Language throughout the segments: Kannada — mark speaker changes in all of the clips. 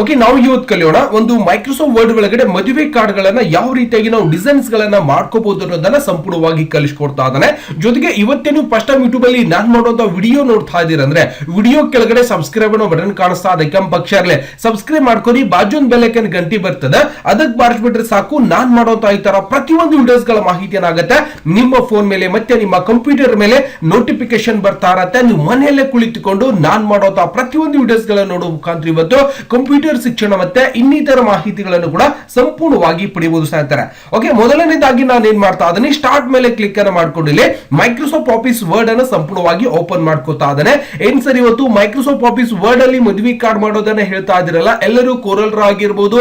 Speaker 1: ಓಕೆ, ನಾವು ಇವತ್ತು ಕಲಿಯೋಣ ಒಂದು ಮೈಕ್ರೋಸಾಫ್ಟ್ ವರ್ಡ್ ಒಳಗಡೆ ಮದುವೆ ಕಾರ್ಡ್ ಗಳನ್ನ ಯಾವ ರೀತಿಯಾಗಿ ನಾವು ಡಿಸೈನ್ಸ್ ಗಳನ್ನ ಮಾಡ್ಕೋಬಹುದು ಅನ್ನೋದನ್ನ ಸಂಪೂರ್ಣವಾಗಿ ಕಲಿಸ್ಕೊಡ್ತಾ ಇದ್ದಾನೆ. ಜೊತೆಗೆ ಇವತ್ತೇ ನೀವು ಫಸ್ಟ್ ಟೈಮ್ ಯೂಟ್ಯೂಬ್ ಅಲ್ಲಿ ನಾನು ಮಾಡುವಂತ ವಿಡಿಯೋ ನೋಡ್ತಾ ಇದ್ದೀರಾ ಅಂದ್ರೆ ವಿಡಿಯೋ ಕೆಳಗಡೆ ಸಬ್ಸ್ಕ್ರೈಬ್ ಅನ್ನೋ ಬಟನ್ ಕಾಣಿಸ್ತಾ ಇದೆ, ಕೆಂಪು ಅಕ್ಷರಲೆ ಸಬ್ಸ್ಕ್ರೈಬ್ ಮಾಡ್ಕೊಳ್ಳಿ, ಬಾಜು ಒಂದು ಬೆಲ್ ಐಕಾನ್ ಗಂಟೆ ಬರ್ತದೆ, ಅದಕ್ಕೆ ಬಾರಿಸ್ಬಿಟ್ರೆ ಸಾಕು. ನಾನು ಮಾಡುವಂತ ಈ ತರ ಪ್ರತಿಯೊಂದು ವಿಡಿಯೋಸ್ ಗಳ ಮಾಹಿತಿ ಏನಾಗುತ್ತೆ ನಿಮ್ಮ ಫೋನ್ ಮೇಲೆ ಮತ್ತೆ ನಿಮ್ಮ ಕಂಪ್ಯೂಟರ್ ಮೇಲೆ ನೋಟಿಫಿಕೇಶನ್ ಬರ್ತಾ ಇರತ್ತೆ. ನೀವು ಮನೆಯಲ್ಲೇ ಕುಳಿತುಕೊಂಡು ನಾನು ಮಾಡುವಂತ ಪ್ರತಿಯೊಂದು ವಿಡಿಯೋಸ್ ಗಳನ್ನ ನೋಡುವ ಮುಖಾಂತರ ಇವತ್ತು ಕಂಪ್ಯೂಟರ್ ಶಿಕ್ಷಣ ಮತ್ತೆ ಇನ್ನಿತರ ಮಾಹಿತಿಗಳನ್ನು ಕೂಡ ಸಂಪೂರ್ಣವಾಗಿ ಪಡೆಯಬಹುದು ಸ್ನೇಹಿತರೆ. ಓಕೆ, ಮೊದಲನೇದಾಗಿ ನಾನು ಏನ್ ಮಾಡ್ತಾ ಇದ್ದೀನಿ, ಸ್ಟಾರ್ಟ್ ಮೇಲೆ ಕ್ಲಿಕ್ ಅನ್ನು ಮಾಡ್ಕೊಂಡು ಇಲ್ಲಿ ಮೈಕ್ರೋಸಾಫ್ಟ್ ಆಫೀಸ್ ವರ್ಡ್ ಅನ್ನು ಸಂಪೂರ್ಣವಾಗಿ ಓಪನ್ ಮಾಡ್ಕೋತಾ ಇದ್ದಾನೆ. ಏನ್ ಸರ್ ಇವತ್ತು ಮೈಕ್ರೋಸಾಫ್ಟ್ ಆಫೀಸ್ ವರ್ಡ್ ಅಲ್ಲಿ ಮದುವೆ ಕಾರ್ಡ್ ಮಾಡೋದನ್ನ ಹೇಳ್ತಾ ಇದಿರಲ್ಲ, ಎಲ್ಲರೂ ಕೋರಲ್ ರಾ ಆಗಿರ್ಬೋದು,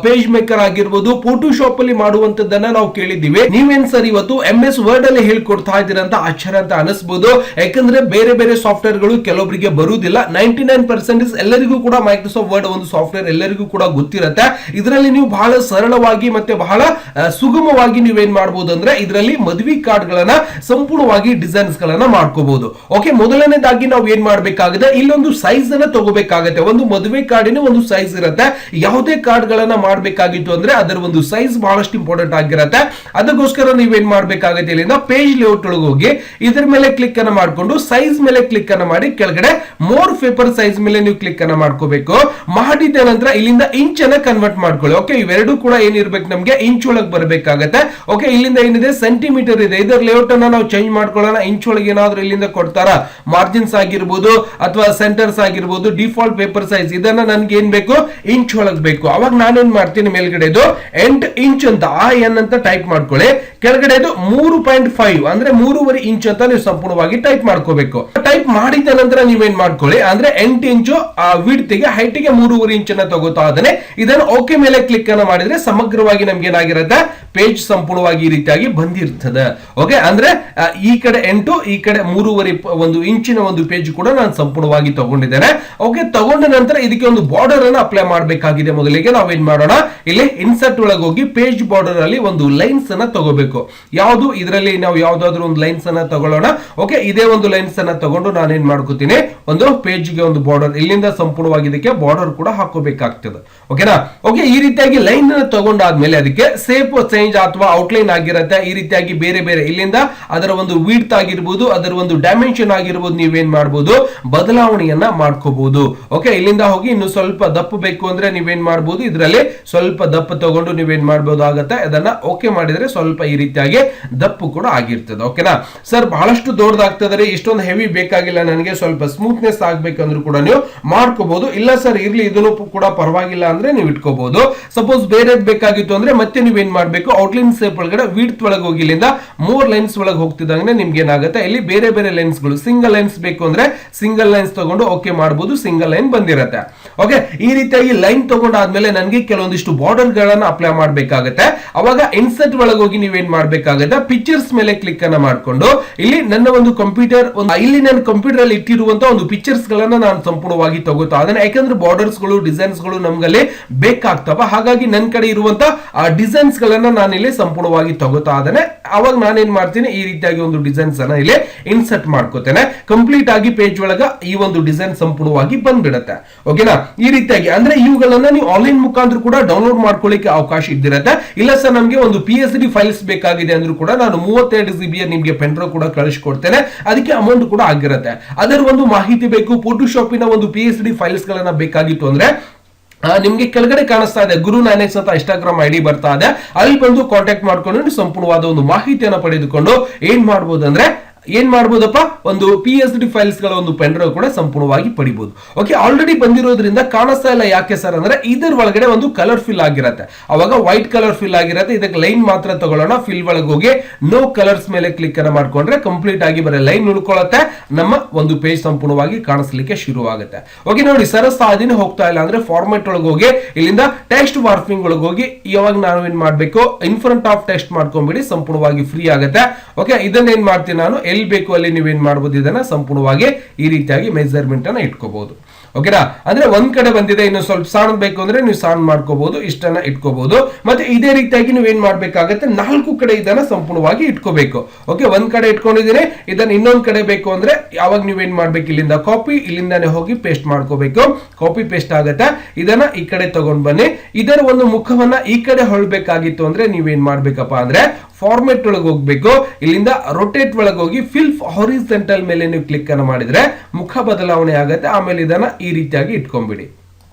Speaker 1: ಪೇಜ್ ಮೇಕರ್ ಆಗಿರ್ಬೋದು, ಫೋಟೋಶಾಪ್ ಅಲ್ಲಿ ಮಾಡುವಂತದ್ದನ್ನ ನಾವು ಕೇಳಿದ್ದೀವಿ. ನೀವೇನ್ ಸರ್ ಇವತ್ತು MS ವರ್ಡ್ ಅಲ್ಲಿ ಹೇಳ್ಕೊಡ್ತಾ ಇದ್ದೀರಂತ ಆಶ್ಚರ್ಯ ಅಂತ ಅನಿಸಬಹುದು. ಯಾಕಂದ್ರೆ ಬೇರೆ ಬೇರೆ ಸಾಫ್ಟ್ವೇರ್ ಗಳು ಕೆಲವೊಬ್ಬರಿಗೆ ಬರುವುದಿಲ್ಲ. 99% ಎಲ್ಲರಿಗೂ ಕೂಡ ಮೈಕ್ರೋಸಾಫ್ಟ್ ವರ್ಡ್ ಒಂದು ಸಾಫ್ಟ್ವೇರ್ ಎಲ್ಲರಿಗೂ ಕೂಡ ಗೊತ್ತಿರುತ್ತೆ. ಇದರಲ್ಲಿ ನೀವು ಬಹಳ ಸರಳವಾಗಿ ಮತ್ತೆ ಬಹಳ ಸುಗಮವಾಗಿ ನೀವೇನ್ ಮಾಡಬಹುದು ಅಂದ್ರೆ ಇದರಲ್ಲಿ ಮದುವೆ ಕಾರ್ಡ್ ಗಳನ್ನ ಸಂಪೂರ್ಣವಾಗಿ ಡಿಸೈನ್ಸ್ ಗಳನ್ನ ಮಾಡ್ಕೋಬಹುದು. ಓಕೆ, ಮೊದಲನೇದಾಗಿ ನಾವು ಏನ್ ಮಾಡ್ಬೇಕಾಗಿದೆ, ಇಲ್ಲೊಂದು ಸೈಜ್ ಅನ್ನ ತಗೋಬೇಕಾಗುತ್ತೆ. ಒಂದು ಮದುವೆ ಕಾರ್ಡಿನ ಒಂದು ಸೈಜ್ ಇರುತ್ತೆ. ಯಾವುದೇ ಕಾರ್ಡ್ ಗಳನ್ನ ಮಾಡಬೇಕಾಗಿತ್ತು ಅಂದ್ರೆ ಅದರ ಒಂದು ಸೈಜ್ ಬಹಳಷ್ಟು ಇಂಪಾರ್ಟೆಂಟ್ ಆಗಿರುತ್ತೆ. ಅದಕ್ಕೋಸ್ಕರ ನೀವೇನ್ ಮಾಡ್ಬೇಕಾಗುತ್ತೆ, ಇಲ್ಲಿಂದ ಪೇಜ್ ಲೇಔಟ್ ಒಳಗೆ ಹೋಗಿ ಇದರ ಮೇಲೆ ಕ್ಲಿಕ್ ಅನ್ನ ಮಾಡ್ಕೊಂಡು ಸೈಜ್ ಮೇಲೆ ಕ್ಲಿಕ್ ಅನ್ನ ಮಾಡಿ ಕೆಳಗಡೆ ಮೋರ್ ಪೇಪರ್ ಸೈಜ್ ಮೇಲೆ ನೀವು ಕ್ಲಿಕ್ ಅನ್ನ ಮಾಡ್ಕೋಬೇಕು. ಮಾಡಿದ ನಂತರ ಇಲ್ಲಿಂದ ಇಂಚ್ ಅನ್ನ ಕನ್ವರ್ಟ್ ಮಾಡ್ಕೊಳ್ಳಿ. ಓಕೆ, ಇವೆರಡು ಕೂಡ ಏನಿರ್ಬೇಕು ನಮ್ಗೆ ಇಂಚ್ ಒಳಗೆ ಬರಬೇಕಾಗತ್ತೆ. ಓಕೆ, ಇಲ್ಲಿಂದ ಏನಿದೆ ಸೆಂಟಿಮೀಟರ್ ಇದೆ, ಇದರ ಲೇಔಟ್ ಅನ್ನ ನಾವು ಚೇಂಜ್ ಮಾಡ್ಕೊಳ್ಳೋಣ. ಇಂಚ್ ಒಳಗೆ ಏನಾದ್ರೂ ಇಲ್ಲಿಂದ ಕೊಡ್ತಾರ ಮಾರ್ಜಿನ್ಸ್ ಆಗಿರ್ಬೋದು ಅಥವಾ ಸೆಂಟರ್ಸ್ ಆಗಿರ್ಬೋದು, ಡಿಫಾಲ್ಟ್ ಪೇಪರ್ ಸೈಜ್ ಇದನ್ನ ನನ್ಗೆ ಏನ್ ಬೇಕು, ಇಂಚ್ ಒಳಗೆ ಬೇಕು. ಅವಾಗ ನಾನೇನ್ ಮಾಡ್ತೀನಿ, ಮೇಲ್ಗಡೆದು 8 ಇಂಚ್ ಅಂತ ಎನ್ ಅಂತ ಟೈಪ್ ಮಾಡ್ಕೊಳ್ಳಿ. ಕೆಳಗಡೆದು 3.5 ಅಂದ್ರೆ 3.5 ಇಂಚ್ ಅಂತ ನೀವು ಸಂಪೂರ್ಣವಾಗಿ ಟೈಪ್ ಮಾಡ್ಕೋಬೇಕು. ಟೈಪ್ ಮಾಡಿದ ನಂತರ ನೀವೇನ್ ಮಾಡ್ಕೊಳ್ಳಿ ಅಂದ್ರೆ 8 ಇಂಚು ವಿಡ್ತ್ ಗೆ ಹೈಟ್ ಗೆ 3.5 ಇಂಚ್ ಅನ್ನ ತಗೋತಾ ಇದ್ದಾನೆ. ಇದನ್ನು ಓಕೆ ಮೇಲೆ ಕ್ಲಿಕ್ ಅನ್ನ ಮಾಡಿದ್ರೆ ಸಮಗ್ರವಾಗಿ ನಮ್ಗೆ ಏನಾಗಿರುತ್ತೆ, ಪೇಜ್ ಸಂಪೂರ್ಣವಾಗಿ ಈ ರೀತಿಯಾಗಿ ಬಂದಿರ್ತದೆ. ಓಕೆ, ಅಂದ್ರೆ ಈ ಕಡೆ 8 ಈ ಕಡೆ 3.5 ಒಂದು ಇಂಚಿನ ಒಂದು ಪೇಜ್ ಕೂಡ ನಾನು ಸಂಪೂರ್ಣವಾಗಿ ತಗೊಂಡಿದ್ದೇನೆ. ಓಕೆ, ತಗೊಂಡ ನಂತರ ಇದಕ್ಕೆ ಒಂದು ಬಾರ್ಡರ್ ಅನ್ನ ಅಪ್ಲೈ ಮಾಡಬೇಕಾಗಿದೆ. ಮೊದಲಿಗೆ ನಾವೇನ್ ಮಾಡೋಣ, ಇಲ್ಲಿ ಇನ್ಸರ್ಟ್ ಒಳಗೆ ಹೋಗಿ ಪೇಜ್ ಬಾರ್ಡರ್ ಅಲ್ಲಿ ಒಂದು ಲೈನ್ಸ್ ಅನ್ನ ತಗೋಬೇಕು. ಯಾವುದು ಇದರಲ್ಲಿ ನಾವು ಯಾವ್ದಾದ್ರು ಒಂದು ಲೈನ್ಸ್ ಅನ್ನ ತಗೊಳ್ಳೋಣ. ಓಕೆ, ಇದೇ ಒಂದು ಲೈನ್ಸ್ ಅನ್ನ ತಗೊಂಡು ನಾನು ಏನ್ ಮಾಡ್ಕೋತೀನಿ, ಒಂದು ಪೇಜ್ ಗೆ ಒಂದು ಬಾರ್ಡರ್ ಇಲ್ಲಿಂದ ಸಂಪೂರ್ಣವಾಗಿ ಇದಕ್ಕೆ ಬಾರ್ಡರ್ ಕೂಡ ಹಾಕೋಬೇಕಾಗ್ತದೆ. ಓಕೆನಾ? ಓಕೆ, ಈ ರೀತಿಯಾಗಿ ಲೈನ್ ಅನ್ನು ತಗೊಂಡಾದ್ಮೇಲೆ ಅದಕ್ಕೆ ಸೇಪ್ ಚೇಂಜ್ ಅಥವಾ ಔಟ್ಲೈನ್ ಆಗಿರುತ್ತೆ. ಈ ರೀತಿಯಾಗಿ ಬೇರೆ ಬೇರೆ ಇಲ್ಲಿಂದ ಅದರ ಒಂದು ವಿಡ್ತ್ ಆಗಿರ್ಬೋದು, ಅದರ ಒಂದು ಡೈಮೆನ್ಷನ್ ಆಗಿರ್ಬೋದು, ನೀವೇನ್ ಮಾಡಬಹುದು, ಬದಲಾವಣೆಯನ್ನ ಮಾಡ್ಕೋಬಹುದು. ಓಕೆ, ಇಲ್ಲಿಂದ ಹೋಗಿ ಇನ್ನು ಸ್ವಲ್ಪ ದಪ್ಪ ಬೇಕು ಅಂದ್ರೆ ನೀವೇನ್ ಮಾಡಬಹುದು, ಇದರಲ್ಲಿ ಸ್ವಲ್ಪ ದಪ್ಪ ತಗೊಂಡು ನೀವೇನ್ ಮಾಡಬಹುದು ಆಗತ್ತೆ. ಅದನ್ನ ಓಕೆ ಮಾಡಿದ್ರೆ ಸ್ವಲ್ಪ ಈ ರೀತಿಯಾಗಿ ದಪ್ಪು ಕೂಡ ಆಗಿರ್ತದೆ. ಓಕೆನಾ ಸರ್, ಬಹಳಷ್ಟು ದೊಡ್ಡದಾಗ್ತದೆ, ಇಷ್ಟೊಂದು ಹೆವಿ ಬೇಕಾಗಿಲ್ಲ ನನಗೆ, ಸ್ವಲ್ಪ ಸ್ಮೂತ್ನೆಸ್ ಆಗ್ಬೇಕಂದ್ರೂ ಕೂಡ ನೀವು ಮಾಡ್ಕೋಬಹುದು. ಇಲ್ಲ ಸರ್ ಇರ್ಲಿ ಇದನ್ನು ಕೂಡ ಪರವಾಗಿಲ್ಲ ಅಂದ್ರೆ ನೀವು ಇಟ್ಕೋಬಹುದು. ಸಪೋಸ್ ಬೇರೆ ಬೇಕಾಗಿತ್ತು ಅಂದ್ರೆ ಮತ್ತೆ ನೀವೇನ್ ಮಾಡ್ಬೇಕು, ಔಟ್ಲೈನ್ ಶೇಪ್ ಒಳಗಡೆ ವಿಡ್ತ್ ಒಳಗೆ ಹೋಗಿ ಇಲ್ಲಿಂದ 3 ಲೈನ್ಸ್ ಒಳಗೆ ಹೋಗ್ತಿದ್ದಂಗೆ ನಿಮ್ಗೆ ಏನಾಗುತ್ತೆ, ಇಲ್ಲಿ ಬೇರೆ ಬೇರೆ ಲೈನ್ಸ್ ಗಳು ಸಿಂಗಲ್ ಲೈನ್ಸ್ ಬೇಕು ಅಂದ್ರೆ ಸಿಂಗಲ್ ಲೈನ್ಸ್ ತಗೊಂಡು ಓಕೆ ಮಾಡಬಹುದು, ಸಿಂಗಲ್ ಲೈನ್ ಬಂದಿರುತ್ತೆ. ಓಕೆ, ಈ ರೀತಿಯಾಗಿ ಲೈನ್ ತಗೊಂಡಾದ್ಮೇಲೆ ನನಗೆ ಕೆಲವೊಂದಿಷ್ಟು ಬಾರ್ಡರ್ ಗಳನ್ನ ಅಪ್ಲೈ ಮಾಡಬೇಕಾಗುತ್ತೆ. ಅವಾಗ ಇನ್ಸರ್ಟ್ ಒಳಗೆ ಹೋಗಿ ನೀವೇನ್ ಮಾಡ್ಬೇಕಾಗುತ್ತೆ, ಪಿಕ್ಚರ್ಸ್ ಮೇಲೆ ಕ್ಲಿಕ್ ಅನ್ನ ಮಾಡ್ಕೊಂಡು ಇಲ್ಲಿ ನನ್ನ ಒಂದು ಕಂಪ್ಯೂಟರ್ ಇಲ್ಲಿ ನನ್ನ ಕಂಪ್ಯೂಟರ್ ಅಲ್ಲಿ ಇಟ್ಟಿರುವಂತ ಒಂದು ಪಿಕ್ಚರ್ಸ್ ಗಳನ್ನ ನಾನು ಸಂಪೂರ್ಣವಾಗಿ ತಗೋತಾ ಅದನ್ನ. ಯಾಕಂದ್ರೆ ಬಾರ್ಡರ್ಸ್ ಗಳು ಡಿಸೈನ್ಸ್ ಗಳು ನಮ್ಗಲ್ಲಿ ಬೇಕಾಗ್ತವ, ಹಾಗಾಗಿ ನನ್ನ ಕಡೆ ಇರುವಂತ ಡಿಸೈನ್ಸ್ ಗಳನ್ನ ನಾನು ಇಲ್ಲಿ ಸಂಪೂರ್ಣವಾಗಿ ತಗೋತಾ ಇದ್ದೇನೆ. ಅವಾಗ ನಾನೇನ್ ಮಾಡ್ತೀನಿ, ಈ ರೀತಿಯಾಗಿ ಒಂದು ಡಿಸೈನ್ಸ್ ಅನ್ನ ಇಲ್ಲಿ ಇನ್ಸರ್ಟ್ ಮಾಡ್ಕೋತೇನೆ. ಕಂಪ್ಲೀಟ್ ಆಗಿ ಪೇಜ್ ಒಳಗ ಈ ಒಂದು ಡಿಸೈನ್ ಸಂಪೂರ್ಣವಾಗಿ ಬಂದ್ಬಿಡುತ್ತೆ. ಓಕೆನಾ? ಈ ರೀತಿಯಾಗಿ ಅಂದ್ರೆ ಇವುಗಳನ್ನ ನೀವು ಆನ್ಲೈನ್ ಮುಖಾಂತರ ಕೂಡ ಡೌನ್ಲೋಡ್ ಮಾಡ್ಕೊಳ್ಳಿಕ್ಕೆ ಅವಕಾಶ ಇದ್ದಿರುತ್ತೆ. ಇಲ್ಲ ಸರ್ ನಮ್ಗೆ ಒಂದು PSD ಫೈಲ್ಸ್ ಬೇಕಾಗಿದೆ ಅಂದ್ರೂ ಕೂಡ ನಾನು 32 GB ನಿಮ್ಗೆ ಪೆನ್ಡ್ರೈವ್ ಕೂಡ ಕಳಿಸ್ಕೊಡ್ತೇನೆ, ಅದಕ್ಕೆ ಅಮೌಂಟ್ ಕೂಡ ಆಗಿರುತ್ತೆ. ಅದರ ಒಂದು ಮಾಹಿತಿ ಬೇಕು, ಫೋಟೋಶಾಪಿನ ಒಂದು PSD ಫೈಲ್ಸ್ ಗಳನ್ನ ಬೇಕಾಗಿತ್ತು ಅಂದ್ರೆ ನಿಮ್ಗೆ ಕೆಳಗಡೆ ಕಾಣಿಸ್ತಾ ಇದೆ ಗುರು 9x ಅಂತ ಇನ್ಸ್ಟಾಗ್ರಾಮ್ ID ಬರ್ತಾ ಇದೆ, ಅಲ್ಲಿ ಬಂದು ಕಾಂಟ್ಯಾಕ್ಟ್ ಮಾಡ್ಕೊಂಡು ಸಂಪೂರ್ಣವಾದ ಒಂದು ಮಾಹಿತಿಯನ್ನು ಪಡೆದುಕೊಂಡು ಏನ್ ಮಾಡ್ಬೋದು ಅಂದ್ರೆ ಏನ್ ಮಾಡಬಹುದಪ್ಪ, ಒಂದು PSD ಫೈಲ್ಸ್ ಗಳ ಒಂದು ಪೆನ್ಡ್ರೈವ್ ಕೂಡ ಸಂಪೂರ್ಣವಾಗಿ ಪಡಿಬಹುದು. ಓಕೆ, ಆಲ್ರೆಡಿ ಬಂದಿರೋದ್ರಿಂದ ಕಾಣಿಸ್ತಾ ಇಲ್ಲ. ಯಾಕೆ ಸರ್ ಅಂದ್ರೆ ಇದರ ಒಳಗಡೆ ಒಂದು ಕಲರ್ ಫಿಲ್ ಆಗಿರುತ್ತೆ, ಅವಾಗ ವೈಟ್ ಕಲರ್ ಫಿಲ್ ಆಗಿರುತ್ತೆ. ಇದಕ್ಕೆ ಲೈನ್ ಮಾತ್ರ ತಗೊಳ್ಳೋಣ. ಫಿಲ್ ಒಳಗೆ ಹೋಗಿ ನೋ ಕಲರ್ಸ್ ಮೇಲೆ ಕ್ಲಿಕ್ ಅನ್ನ ಮಾಡ್ಕೊಂಡ್ರೆ ಕಂಪ್ಲೀಟ್ ಆಗಿ ಬರೀ ಲೈನ್ ಉಳ್ಕೊಳ್ಳುತ್ತೆ, ನಮ್ಮ ಒಂದು ಪೇಜ್ ಸಂಪೂರ್ಣವಾಗಿ ಕಾಣಿಸ್ಲಿಕ್ಕೆ ಶುರು ಆಗುತ್ತೆ. ಓಕೆ ನೋಡಿ, ಸರಸಾದಿನ ಹೋಗ್ತಾ ಇಲ್ಲ ಅಂದ್ರೆ ಫಾರ್ಮೆಟ್ ಒಳಗೆ ಹೋಗಿ ಇಲ್ಲಿಂದ ಟೆಕ್ಸ್ಟ್ ವಾರ್ಪಿಂಗ್ ಒಳಗೆ ಹೋಗಿ ಇವಾಗ ನಾನು ಏನ್ ಮಾಡ್ಬೇಕು, ಇನ್ ಫ್ರಂಟ್ ಆಫ್ ಟೆಕ್ಸ್ಟ್ ಮಾಡ್ಕೊಂಡ್ಬಿಡಿ, ಸಂಪೂರ್ಣವಾಗಿ ಫ್ರೀ ಆಗುತ್ತೆ. ಓಕೆ, ಇದನ್ನ ಏನ್ ಮಾಡ್ತೀನಿ ನಾನು, ಎಲ್ಲಿ ಬೇಕು ಅಲ್ಲಿ ನೀವೇನ್ ಮಾಡಬಹುದು, ಇದನ್ನ ಸಂಪೂರ್ಣವಾಗಿ ಈ ರೀತಿಯಾಗಿ ಮೆಜರ್ಮೆಂಟ್ ಅನ್ನ ಇಟ್ಕೋಬಹುದು. ಓಕೆನಾ. ಅಂದ್ರೆ ಒಂದ್ ಕಡೆ ಬಂದಿದೆ, ಇನ್ನು ಸ್ವಲ್ಪ ಸಣ್ಣ ಬೇಕು ಅಂದ್ರೆ ನೀವು ಸಣ್ಣ ಮಾಡ್ಕೋಬಹುದು, ಇಷ್ಟನ್ನ ಇಟ್ಕೋಬಹುದು. ಮತ್ತೆ ಇದೇ ರೀತಿಯಾಗಿ ನೀವು ಏನ್ ಮಾಡ್ಬೇಕಾಗತ್ತೆ, 4 ಕಡೆ ಇದನ್ನ ಸಂಪೂರ್ಣವಾಗಿ ಇಟ್ಕೋಬೇಕು. ಓಕೆ, ಒಂದ್ ಕಡೆ ಇಟ್ಕೊಂಡಿದ್ದೀನಿ, ಇದನ್ನ ಇನ್ನೊಂದ್ ಕಡೆ ಬೇಕು ಅಂದ್ರೆ ಯಾವಾಗ ನೀವೇನ್ ಮಾಡ್ಬೇಕು, ಇಲ್ಲಿಂದ ಕಾಪಿ, ಇಲ್ಲಿಂದಾನೆ ಹೋಗಿ ಪೇಸ್ಟ್ ಮಾಡ್ಕೋಬೇಕು. ಕಾಪಿ ಪೇಸ್ಟ್ ಆಗತ್ತೆ. ಇದನ್ನ ಈ ಕಡೆ ತಗೊಂಡ್ ಬನ್ನಿ. ಇದರ ಒಂದು ಮುಖವನ್ನ ಈ ಕಡೆ ಹೊಳ್ಬೇಕಾಗಿತ್ತು ಅಂದ್ರೆ ನೀವೇನ್ ಮಾಡ್ಬೇಕಪ್ಪ ಅಂದ್ರೆ ಫಾರ್ಮೆಟ್ ಒಳಗೆ ಹೋಗ್ಬೇಕು. ಇಲ್ಲಿಂದ ರೊಟೇಟ್ ಒಳಗೆ ಹೋಗಿ ಫಿಲ್ ಹಾರಿಜಾಂಟಲ್ ಮೇಲೆ ನೀವು ಕ್ಲಿಕ್ ಅನ್ನು ಮಾಡಿದ್ರೆ ಮುಖ ಬದಲಾವಣೆ ಆಗುತ್ತೆ. ಆಮೇಲೆ ಇದನ್ನ ಈ ರೀತಿಯಾಗಿ ಇಟ್ಕೊಂಡ್ಬಿಡಿ.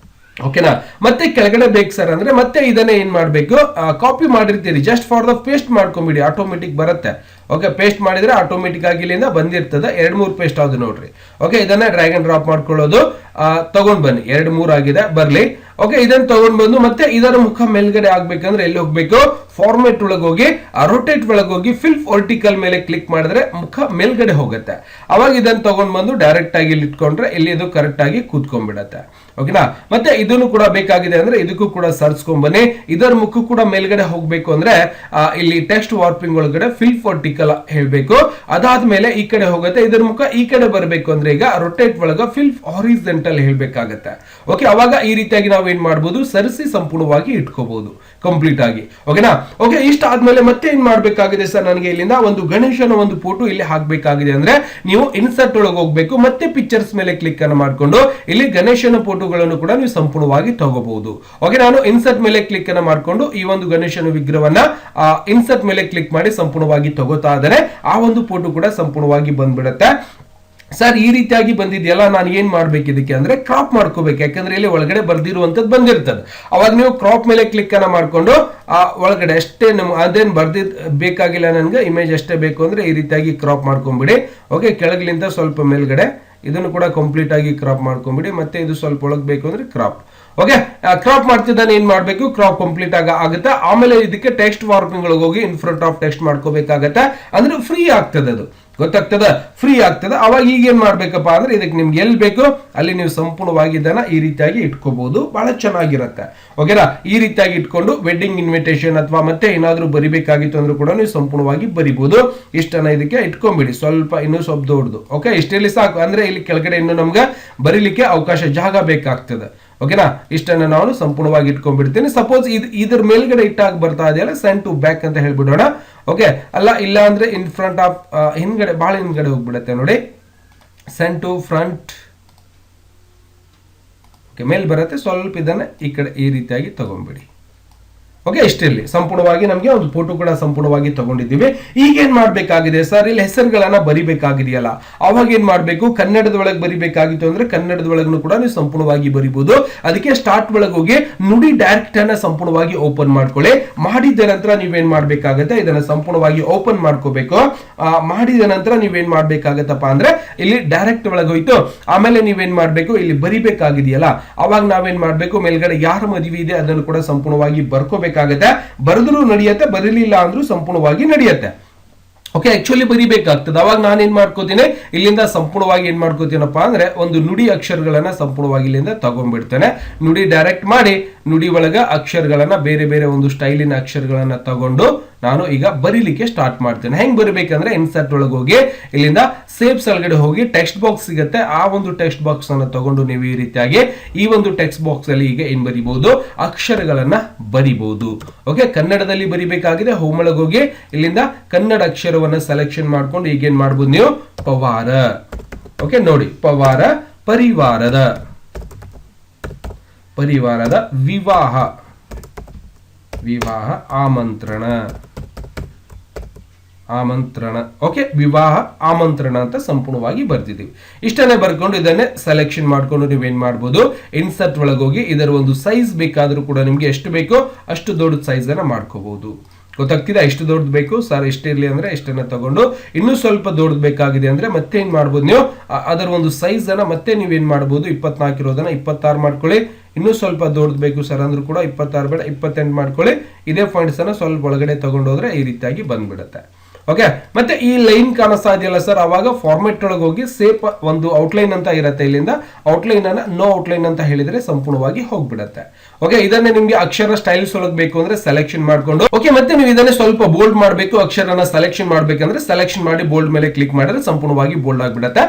Speaker 1: ಓಕೆನಾ. ಮತ್ತೆ ಕೆಳಗಡೆ ಬೇಕು ಸರ್ ಅಂದ್ರೆ ಮತ್ತೆ ಇದನ್ನ ಏನ್ ಮಾಡ್ಬೇಕು, ಕಾಪಿ ಮಾಡಿರ್ತೀರಿ, ಜಸ್ಟ್ ಫಾರ್ ದ ಪೇಸ್ಟ್ ಮಾಡ್ಕೊಂಡ್ಬಿಡಿ, ಆಟೋಮೆಟಿಕ್ ಬರುತ್ತೆ. ಓಕೆ, ಪೇಸ್ಟ್ ಮಾಡಿದ್ರೆ ಆಟೋಮೆಟಿಕ್ ಆಗಿ ಇಲ್ಲಿಂದ ಬಂದಿರ್ತದೆ. 2-3 ಪೇಸ್ಟ್ ಆದ್ರು ನೋಡ್ರಿ. ಓಕೆ, ಇದನ್ನ ಡ್ರ್ಯಾಗ್ ಅಂಡ್ ಡ್ರಾಪ್ ಮಾಡ್ಕೊಳ್ಳೋದು, ತಗೊಂಡ್ ಬನ್ನಿ. 2-3 ಆಗಿದೆ, ಬರ್ಲಿ. ಓಕೆ, ಇದನ್ನ ತಗೊಂಡ್ ಬಂದು ಮತ್ತೆ ಇದರ ಮುಖ ಮೇಲ್ಗಡೆ ಆಗ್ಬೇಕಂದ್ರೆ ಎಲ್ಲಿ ಹೋಗ್ಬೇಕು, ಫಾರ್ಮೆಟ್ ಒಳಗೆ ಹೋಗಿ ರೊಟೇಟ್ ಒಳಗೆ ಹೋಗಿ ಫಿಲ್ ವರ್ಟಿಕಲ್ ಮೇಲೆ ಕ್ಲಿಕ್ ಮಾಡಿದ್ರೆ ಮುಖ ಮೇಲ್ಗಡೆ ಹೋಗುತ್ತೆ. ಅವಾಗ ಇದನ್ನ ತಗೊಂಡ್ ಬಂದು ಡೈರೆಕ್ಟ್ ಆಗಿ ಇಲ್ಲಿ ಇಟ್ಕೊಂಡ್ರೆ ಇಲ್ಲಿ ಇದು ಕರೆಕ್ಟ್ ಆಗಿ ಕೂತ್ಕೊಂಡ್ಬಿಡತ್ತೆ. ಓಕೆನಾ. ಮತ್ತೆ ಇದನ್ನು ಕೂಡ ಬೇಕಾಗಿದೆ ಅಂದ್ರೆ ಇದಕ್ಕೂ ಕೂಡ ಸರ್ಚ್ಕೊಂಡ್ ಬನ್ನಿ. ಇದರ ಮುಖ ಕೂಡ ಮೇಲ್ಗಡೆ ಹೋಗ್ಬೇಕು ಅಂದ್ರೆ ಇಲ್ಲಿ ಟೆಕ್ಸ್ಟ್ ವಾರ್ಪಿಂಗ್ ಒಳಗಡೆ ಫಿಲ್ ವರ್ಟಿಕಲ್ ಹೇಳ್ಬೇಕು. ಅದಾದ್ಮೇಲೆ ಈ ಕಡೆ ಹೋಗುತ್ತೆ. ಇದರ ಮುಖ ಈ ಕಡೆ ಬರಬೇಕು ಅಂದ್ರೆ ಈಗ ರೊಟೇಟ್ ಒಳಗ ಫಿಲ್ ಹಾರಿಜಾಂಟಲ್ ಹೇಳ್ಬೇಕಾಗತ್ತೆ. ಓಕೆ, ಅವಾಗ ಈ ರೀತಿಯಾಗಿ ನಾವು ಏನ್ ಮಾಡಬಹುದು, ಸರಿಸಿ ಸಂಪೂರ್ಣವಾಗಿ ಇಟ್ಕೋಬಹುದು ಕಂಪ್ಲೀಟ್ ಆಗಿ. ಓಕೆನಾ. ಓಕೆ, ಇಷ್ಟ ಆದ್ಮೇಲೆ ಮತ್ತೆ ಏನ್ ಮಾಡ್ಬೇಕಾಗಿದೆ ಸರ್, ನನಗೆ ಇಲ್ಲಿಂದ ಒಂದು ಗಣೇಶನ ಒಂದು ಫೋಟೋ ಇಲ್ಲಿ ಹಾಕ್ಬೇಕಾಗಿದೆ ಅಂದ್ರೆ ನೀವು ಇನ್ಸರ್ಟ್ ಒಳಗೆ ಹೋಗ್ಬೇಕು. ಮತ್ತೆ ಪಿಕ್ಚರ್ಸ್ ಮೇಲೆ ಕ್ಲಿಕ್ ಅನ್ನು ಮಾಡ್ಕೊಂಡು ಇಲ್ಲಿ ಗಣೇಶನ ಫೋಟೋಗಳನ್ನು ಕೂಡ ನೀವು ಸಂಪೂರ್ಣವಾಗಿ ತಗೋಬಹುದು. ಓಕೆ, ನಾನು ಇನ್ಸರ್ಟ್ ಮೇಲೆ ಕ್ಲಿಕ್ ಅನ್ನು ಮಾಡ್ಕೊಂಡು ಈ ಒಂದು ಗಣೇಶನ ವಿಗ್ರಹವನ್ನ ಇನ್ಸರ್ಟ್ ಮೇಲೆ ಕ್ಲಿಕ್ ಮಾಡಿ ಸಂಪೂರ್ಣವಾಗಿ ತಗೋತಾ ಇದ್ದಾರೆ. ಆ ಒಂದು ಫೋಟೋ ಕೂಡ ಸಂಪೂರ್ಣವಾಗಿ ಬಂದ್ಬಿಡುತ್ತೆ. ಸರ್ ಈ ರೀತಿಯಾಗಿ ಬಂದಿದೆಯಲ್ಲ, ನಾನು ಏನ್ ಮಾಡ್ಬೇಕು ಇದಕ್ಕೆ ಅಂದ್ರೆ ಕ್ರಾಪ್ ಮಾಡ್ಕೋಬೇಕು. ಯಾಕಂದ್ರೆ ಇಲ್ಲಿ ಒಳಗಡೆ ಬರ್ದಿರುವಂತದ್ದು ಬಂದಿರ್ತದೆ. ಅವಾಗ ನೀವು ಕ್ರಾಪ್ ಮೇಲೆ ಕ್ಲಿಕ್ ಅನ್ನ ಮಾಡ್ಕೊಂಡು ಒಳಗಡೆ ಅಷ್ಟೇ ಅದೇನ್ ಬರ್ದಿದ್ ಬೇಕಾಗಿಲ್ಲ, ನನ್ಗೆ ಇಮೇಜ್ ಅಷ್ಟೇ ಬೇಕು ಅಂದ್ರೆ ಈ ರೀತಿಯಾಗಿ ಕ್ರಾಪ್ ಮಾಡ್ಕೊಂಡ್ಬಿಡಿ. ಓಕೆ, ಕೆಳಗಿಲಿಂದ ಸ್ವಲ್ಪ ಮೇಲ್ಗಡೆ ಇದನ್ನು ಕೂಡ ಕಂಪ್ಲೀಟ್ ಆಗಿ ಕ್ರಾಪ್ ಮಾಡ್ಕೊಂಡ್ಬಿಡಿ. ಮತ್ತೆ ಇದು ಸ್ವಲ್ಪ ಒಳಗ್ ಬೇಕು ಅಂದ್ರೆ ಕ್ರಾಪ್. ಓಕೆ, ಕ್ರಾಪ್ ಮಾಡ್ತಿದ್ದಾನೆ ಏನ್ ಮಾಡ್ಬೇಕು, ಕ್ರಾಪ್ ಕಂಪ್ಲೀಟ್ ಆಗುತ್ತೆ. ಆಮೇಲೆ ಇದಕ್ಕೆ ಟೆಕ್ಸ್ಟ್ ವಾರ್ಪಿಂಗ್ ಒಳಗೆ ಹೋಗಿ ಇನ್ ಫ್ರಂಟ್ ಆಫ್ ಟೆಕ್ಸ್ಟ್ ಮಾಡ್ಕೋಬೇಕಾಗತ್ತೆ. ಅಂದ್ರೆ ಫ್ರೀ ಆಗ್ತದೆ, ಅದು ಗೊತ್ತಾಗ್ತದ, ಫ್ರೀ ಆಗ್ತದೆ. ಅವಾಗ ಈಗ ಏನ್ ಮಾಡ್ಬೇಕಪ್ಪ ಅಂದ್ರೆ ಇದಕ್ಕೆ ನಿಮ್ಗೆ ಎಲ್ಲಿ ಬೇಕು ಅಲ್ಲಿ ನೀವು ಸಂಪೂರ್ಣವಾಗಿ ಇದನ್ನ ಈ ರೀತಿಯಾಗಿ ಇಟ್ಕೋಬಹುದು. ಬಹಳ ಚೆನ್ನಾಗಿರುತ್ತೆ. ಓಕೆನಾ. ಈ ರೀತಿಯಾಗಿ ಇಟ್ಕೊಂಡು ವೆಡ್ಡಿಂಗ್ ಇನ್ವಿಟೇಷನ್ ಅಥವಾ ಮತ್ತೆ ಏನಾದ್ರೂ ಬರಿಬೇಕಾಗಿತ್ತು ಅಂದ್ರೂ ಕೂಡ ನೀವು ಸಂಪೂರ್ಣವಾಗಿ ಬರಿಬಹುದು. ಇಷ್ಟನ್ನ ಇದಕ್ಕೆ ಇಟ್ಕೊಂಡ್ಬಿಡಿ. ಇನ್ನೂ ಸ್ವಲ್ಪ ದೊಡ್ಡದು. ಓಕೆ, ಇಷ್ಟೆಲ್ಲಿ ಸಾಕು. ಅಂದ್ರೆ ಇಲ್ಲಿ ಕೆಳಗಡೆ ಇನ್ನು ನಮ್ಗೆ ಬರೀಲಿಕ್ಕೆ ಅವಕಾಶ ಜಾಗ ಬೇಕಾಗ್ತದೆ. ಓಕೆನಾ. ಇಷ್ಟನ್ನ ನಾವು ಸಂಪೂರ್ಣವಾಗಿ ಇಟ್ಕೊಂಡ್ಬಿಡ್ತೀನಿ. ಸಪೋಸ್ ಇದ್ರ ಮೇಲ್ಗಡೆ ಇಟ್ಟಾಗ ಬರ್ತಾ ಇದೆಯಲ್ಲ ಸೆಂಡ್ ಟು ಬ್ಯಾಕ್ ಅಂತ ಹೇಳ್ಬಿಡೋಣ. ಓಕೆ, ಅಲ್ಲ ಇಲ್ಲ ಅಂದ್ರೆ ಇನ್ ಫ್ರಂಟ್ ಆಫ್ ಹಿಂದ್ಗಡೆ ಬಹಳ ಹಿಂದ್ಗಡೆ ಹೋಗ್ಬಿಡುತ್ತೆ ನೋಡಿ. Send to front. ಓಕೆ, ಮೇಲ್ ಬರುತ್ತೆ. ಸ್ವಲ್ಪ ಇದನ್ನ ಈ ಕಡೆ ಈ ರೀತಿಯಾಗಿ ತಗೊಂಡ್ಬಿಡಿ. ಓಕೆ, ಇಷ್ಟಿರ್ಲಿ. ಸಂಪೂರ್ಣವಾಗಿ ನಮಗೆ ಒಂದು ಫೋಟೋ ಕೂಡ ಸಂಪೂರ್ಣವಾಗಿ ತಗೊಂಡಿದ್ದೀವಿ. ಈಗ ಏನ್ ಮಾಡ್ಬೇಕಾಗಿದೆ ಸರ್, ಇಲ್ಲಿ ಹೆಸರುಗಳನ್ನ ಬರಿಬೇಕಾಗಿದೆಯಲ್ಲ, ಅವಾಗ ಏನ್ ಮಾಡ್ಬೇಕು, ಕನ್ನಡದ ಒಳಗೆ ಬರಿಬೇಕಾಗಿತ್ತು ಅಂದ್ರೆ ಕನ್ನಡದ ಒಳಗೂ ಕೂಡ ನೀವು ಸಂಪೂರ್ಣವಾಗಿ ಬರಿಬಹುದು. ಅದಕ್ಕೆ ಸ್ಟಾರ್ಟ್ ಒಳಗೆ ಹೋಗಿ ನುಡಿ ಡೈರೆಕ್ಟ್ ಅನ್ನ ಸಂಪೂರ್ಣವಾಗಿ ಓಪನ್ ಮಾಡ್ಕೊಳ್ಳಿ. ಮಾಡಿದ ನಂತರ ನೀವೇನ್ ಮಾಡ್ಬೇಕಾಗತ್ತೆ, ಇದನ್ನ ಸಂಪೂರ್ಣವಾಗಿ ಓಪನ್ ಮಾಡ್ಕೋಬೇಕು. ಮಾಡಿದ ನಂತರ ನೀವೇನ್ ಮಾಡ್ಬೇಕಾಗತ್ತಪ್ಪ ಅಂದ್ರೆ ಇಲ್ಲಿ ಡೈರೆಕ್ಟ್ ಒಳಗೆ ಹೋಯ್ತು. ಆಮೇಲೆ ನೀವೇನ್ ಮಾಡ್ಬೇಕು, ಇಲ್ಲಿ ಬರಿಬೇಕಾಗಿದೆಯಲ್ಲ, ಅವಾಗ ನಾವೇನ್ ಮಾಡ್ಬೇಕು, ಮೇಲ್ಗಡೆ ಯಾರ ಮದುವೆ ಇದೆ ಅದನ್ನು ಕೂಡ ಸಂಪೂರ್ಣವಾಗಿ ಬರ್ಕೋಬೇಕಾಗತ್ತೆ. ಬರೆದ್ರು ನಡೆಯುತ್ತೆ, ಬರಲಿಲ್ಲ ಅಂದ್ರೂ ಸಂಪೂರ್ಣವಾಗಿ ನಡೆಯುತ್ತೆ. ಓಕೆ, ಆಕ್ಚುಲಿ ಬರಿಬೇಕಾಗ್ತದೆ. ಅವಾಗ ನಾನು ಏನ್ ಮಾಡ್ಕೋತೀನಿ, ಇಲ್ಲಿಂದ ಸಂಪೂರ್ಣವಾಗಿ ಏನ್ ಮಾಡ್ಕೋತೀನಪ್ಪ ಅಂದ್ರೆ ಒಂದು ನುಡಿ ಅಕ್ಷರಗಳನ್ನ ಸಂಪೂರ್ಣವಾಗಿ ಇಲ್ಲಿಂದ ತಗೊಂಡ್ಬಿಡ್ತೇನೆ. ನುಡಿ ಡೈರೆಕ್ಟ್ ಮಾಡಿ ನುಡಿ ಒಳಗ ಅಕ್ಷರಗಳನ್ನ ಬೇರೆ ಬೇರೆ ಒಂದು ಸ್ಟೈಲಿನ ಅಕ್ಷರಗಳನ್ನ ತಗೊಂಡು ನಾನು ಈಗ ಬರೀಲಿಕ್ಕೆ ಸ್ಟಾರ್ಟ್ ಮಾಡ್ತೇನೆ. ಹೆಂಗ್ ಬರಿಬೇಕಂದ್ರೆ ಇನ್ಸರ್ಟ್ ಒಳಗೆ ಹೋಗಿ ಇಲ್ಲಿಂದ ಸೇವ್ಸ್ ಒಳಗಡೆ ಹೋಗಿ ಟೆಕ್ಸ್ಟ್ ಬಾಕ್ಸ್ ಸಿಗುತ್ತೆ. ಆ ಒಂದು ಟೆಕ್ಸ್ಟ್ ಬಾಕ್ಸ್ ಅನ್ನ ತಗೊಂಡು ನೀವು ಈ ರೀತಿಯಾಗಿ ಈ ಒಂದು ಟೆಕ್ಸ್ಟ್ ಬಾಕ್ಸ್ ಅಲ್ಲಿ ಈಗ ಏನ್ ಬರಿಬಹುದು, ಅಕ್ಷರಗಳನ್ನ ಬರಿಬಹುದು. ಓಕೆ, ಕನ್ನಡದಲ್ಲಿ ಬರಿಬೇಕಾಗಿದೆ. ಹೋಮ್ ಒಳಗೆ ಹೋಗಿ ಇಲ್ಲಿಂದ ಕನ್ನಡ ಅಕ್ಷರವನ್ನ ಸೆಲೆಕ್ಷನ್ ಮಾಡ್ಕೊಂಡು ಈಗ ಏನ್ ಮಾಡ್ಬೋದು ನೀವು, ಪವಾರ. ಓಕೆ, ನೋಡಿ, ಪವಾರ ಪರಿವಾರದ ವಿವಾಹ ಆಮಂತ್ರಣ. ಓಕೆ, ವಿವಾಹ ಆಮಂತ್ರಣ ಅಂತ ಸಂಪೂರ್ಣವಾಗಿ ಬರ್ತಿದ್ದೀವಿ. ಇಷ್ಟನ್ನೇ ಬರ್ಕೊಂಡು ಇದನ್ನೇ ಸೆಲೆಕ್ಷನ್ ಮಾಡ್ಕೊಂಡು ನೀವೇನ್ ಮಾಡ್ಬೋದು, ಇನ್ಸರ್ಟ್ ಒಳಗೆ ಹೋಗಿ ಇದರ ಒಂದು ಸೈಜ್ ಬೇಕಾದ್ರೂ ಕೂಡ ನಿಮ್ಗೆ ಎಷ್ಟು ಬೇಕೋ ಅಷ್ಟು ದೊಡ್ಡ ಸೈಜ್ ಅನ್ನ ಮಾಡ್ಕೋಬಹುದು. ಗೊತ್ತಾಗ್ತಿದೆ, ಎಷ್ಟು ದೊಡ್ಡದು ಬೇಕು ಸರ್, ಎಷ್ಟಿರ್ಲಿ ಅಂದ್ರೆ ಇಷ್ಟನ್ನ ತಗೊಂಡು ಇನ್ನೂ ಸ್ವಲ್ಪ ದೊಡ್ಡದು ಬೇಕಾಗಿದೆ ಅಂದ್ರೆ ಮತ್ತೆ ಏನ್ ಮಾಡ್ಬೋದು ನೀವು, ಅದರ ಒಂದು ಸೈಜ್ ಅನ್ನ ಮತ್ತೆ ನೀವೇನ್ ಮಾಡ್ಬೋದು, 24 ಇರೋದನ್ನ 26 ಮಾಡ್ಕೊಳ್ಳಿ. ಇನ್ನೂ ಸ್ವಲ್ಪ ದೊಡ್ಡದು ಬೇಕು ಸರ್ ಅಂದ್ರೂ ಕೂಡ 26 ಬೇಡ, 28 ಮಾಡ್ಕೊಳ್ಳಿ. ಇದೇ ಪಾಯಿಂಟ್ಸ್ ಅನ್ನ ಸ್ವಲ್ಪ ಒಳಗಡೆ ತಗೊಂಡೋದ್ರೆ ಈ ರೀತಿಯಾಗಿ ಬಂದ್ಬಿಡುತ್ತೆ. ಓಕೆ, ಮತ್ತೆ ಈ ಲೈನ್ ಕಾಣಿಸ್ತಾ ಇದೆಯಲ್ಲ ಸರ್, ಅವಾಗ ಫಾರ್ಮೆಟ್ ಒಳಗೆ ಹೋಗಿ ಸೇಪ್ ಒಂದು ಔಟ್ಲೈನ್ ಅಂತ ಇರುತ್ತೆ. ಇಲ್ಲಿಂದ ಔಟ್ಲೈನ್ ಅನ್ನ ನೋ ಔಟ್ಲೈನ್ ಅಂತ ಹೇಳಿದ್ರೆ ಸಂಪೂರ್ಣವಾಗಿ ಹೋಗ್ಬಿಡುತ್ತೆ. ಓಕೆ, ಇದನ್ನೇ ನಿಮ್ಗೆ ಅಕ್ಷರ ಸ್ಟೈಲ್ಸ್ ಒಳಗೆ ಬೇಕು ಅಂದ್ರೆ ಸೆಲೆಕ್ಷನ್ ಮಾಡ್ಕೊಂಡು, ಓಕೆ, ಮತ್ತೆ ನೀವು ಇದನ್ನೇ ಸ್ವಲ್ಪ ಬೋಲ್ಡ್ ಮಾಡಬೇಕು, ಅಕ್ಷರನ ಸೆಲೆಕ್ಷನ್ ಮಾಡ್ಬೇಕಂದ್ರೆ ಸೆಲೆಕ್ಷನ್ ಮಾಡಿ ಬೋಲ್ಡ್ ಮೇಲೆ ಕ್ಲಿಕ್ ಮಾಡಿದ್ರೆ ಸಂಪೂರ್ಣವಾಗಿ ಬೋಲ್ಡ್ ಆಗಿಬಿಡುತ್ತೆ.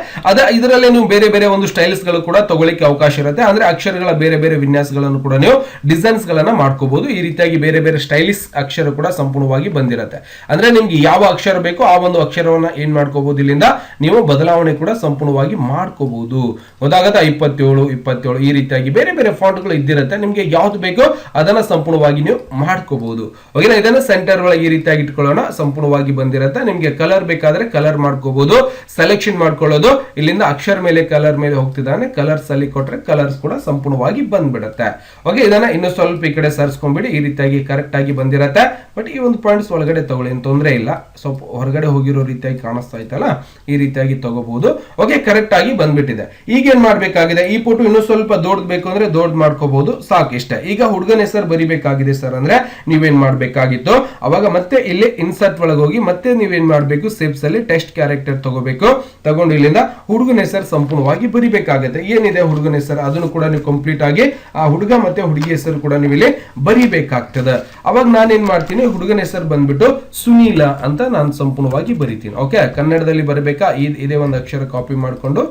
Speaker 1: ಇದರಲ್ಲೇ ನೀವು ಬೇರೆ ಬೇರೆ ಒಂದು ಸ್ಟೈಲ್ಸ್ ಗಳು ಕೂಡ ತಗೊಳ್ಳಿಕ್ಕೆ ಅವಕಾಶ ಇರುತ್ತೆ. ಅಂದ್ರೆ ಅಕ್ಷರಗಳ ಬೇರೆ ಬೇರೆ ವಿನ್ಯಾಸಗಳನ್ನು ಕೂಡ ನೀವು ಡಿಸೈನ್ಸ್ ಗಳನ್ನ ಮಾಡ್ಕೋಬಹುದು. ಈ ರೀತಿಯಾಗಿ ಬೇರೆ ಬೇರೆ ಸ್ಟೈಲಿಶ್ ಅಕ್ಷರ ಕೂಡ ಸಂಪೂರ್ಣವಾಗಿ ಬಂದಿರುತ್ತೆ. ಅಂದ್ರೆ ನಿಮ್ಗೆ ಯಾವ ಅಕ್ಷರ ಬೇಕೋ ಆ ಒಂದು ಅಕ್ಷರವನ್ನ ಏನ್ ಮಾಡ್ಕೋಬಹುದು, ಇಲ್ಲಿಂದ ನೀವು ಬದಲಾವಣೆ ಕೂಡ ಸಂಪೂರ್ಣವಾಗಿ ಮಾಡ್ಕೋಬಹುದು. ಗೊತ್ತಾಗತ್ತಾ? 27 27 ಈ ರೀತಿಯಾಗಿ ಬೇರೆ ಬೇರೆ ಫಾಂಟ್ಗಳು ಇದ್ದಿರುತ್ತೆ. ನಿಮ್ಗೆ ಯಾವ್ದು ಬೇಕೋ ಅದನ್ನ ಸಂಪೂರ್ಣವಾಗಿ ನೀವು ಮಾಡ್ಕೋಬಹುದು. ಓಕೆನಾ? ಇದನ್ನ ಸೆಂಟರ್ ಒಳಗೆ ಈ ರೀತಿಯಾಗಿ ಇಟ್ಕೊಳ್ಳೋಣ, ಸಂಪೂರ್ಣವಾಗಿ ಬಂದಿರುತ್ತೆ. ನಿಮ್ಗೆ ಕಲರ್ ಬೇಕಾದ್ರೆ ಕಲರ್ ಮಾಡ್ಕೋಬಹುದು, ಸೆಲೆಕ್ಷನ್ ಮಾಡ್ಕೊಳ್ಳೋದು. ಇಲ್ಲಿಂದ ಅಕ್ಷರ ಮೇಲೆ ಕಲರ್ ಮೇಲೆ ಹೋಗ್ತಿದ್ದಾನೆ, ಕಲರ್ಸ್ ಅಲ್ಲಿ ಕೊಟ್ರೆ ಕಲರ್ಸ್ ಕೂಡ ಸಂಪೂರ್ಣವಾಗಿ ಬಂದ್ಬಿಡುತ್ತೆ. ಓಕೆ, ಇದನ್ನ ಇನ್ನು ಸ್ವಲ್ಪ ಈ ಕಡೆ ಸರ್ಸ್ಕೊಂಡ್ಬಿಡಿ. ಈ ರೀತಿಯಾಗಿ ಕರೆಕ್ಟ್ ಆಗಿ ಬಂದಿರತ್ತೆ. ಬಟ್ ಈ ಒಂದು ಪಾಯಿಂಟ್ಸ್ ಒಳಗಡೆ ತಗೊಳ್ಳಿ, ಏನು ತೊಂದರೆ ಇಲ್ಲ. ಸ್ವಲ್ಪ ಹೊರಗಡೆ ಹೋಗಿರೋ ರೀತಿಯಾಗಿ ಕಾಣಿಸ್ತಾ ಇತ್ತಲ್ಲ, ಈ ರೀತಿಯಾಗಿ ತಗೋಬಹುದು. ಓಕೆ, ಕರೆಕ್ಟ್ ಆಗಿ ಬಂದ್ಬಿಟ್ಟಿದೆ. ಈಗ ಏನ್ ಮಾಡ್ಬೇಕಾಗಿದೆ, ಈ ಫೋಟೋ ಇನ್ನೂ ಸ್ವಲ್ಪ ದೊಡ್ಡ ಬೇಕು ಅಂದ್ರೆ ದೊಡ್ಡ ಮಾಡ್ಕೋಬಹುದು, ಸಾಕು ಇಷ್ಟೇ. ಈಗ ಹುಡುಗನ ಹೆಸರು ಬರಿಬೇಕಾಗಿದೆ ಸರ್ ಅಂದ್ರೆ ನೀವೇನ್ ಮಾಡ್ಬೇಕಾಗಿತ್ತು, ಅವಾಗ ಮತ್ತೆ ಇಲ್ಲಿ ಇನ್ಸರ್ಟ್ ಒಳಗೆ ಹೋಗಿ ಮತ್ತೆ ನೀವೇನ್ ಮಾಡ್ಬೇಕು, ಸೇಪ್ಸ್ ಅಲ್ಲಿ ಟೆಕ್ಸ್ಟ್ ಕ್ಯಾರೆಕ್ಟರ್ ತಗೋಬೇಕು. ತಗೊಂಡು ಇಲ್ಲಿಂದ ಹುಡುಗನ ಹೆಸರು ಸಂಪೂರ್ಣವಾಗಿ ಬರಿಬೇಕಾಗುತ್ತೆ. ಏನಿದೆ ಹುಡುಗನ ಹೆಸರು ಅದನ್ನು ಕೂಡ ನೀವು ಕಂಪ್ಲೀಟ್ ಆಗಿ ಆ ಹುಡುಗ ಮತ್ತೆ ಹುಡುಗಿ ಹೆಸರು ಕೂಡ ನೀವು ಇಲ್ಲಿ ಬರಿಬೇಕಾಗ್ತದೆ. ಅವಾಗ ನಾನೇನ್ ಮಾಡ್ತೀನಿ, ಹುಡುಗನ ಹೆಸರು ಬಂದ್ಬಿಟ್ಟು ಸುನೀಲ ಅಂತ ನಾನು ಸಂಪೂರ್ಣವಾಗಿ ಬರಿತೀನಿ. ಓಕೆ, ಕನ್ನಡದಲ್ಲಿ ಬರಬೇಕಾ, ಇದೇ ಒಂದು ಅಕ್ಷರ ಕಾಪಿ ಮಾಡಿಕೊಂಡು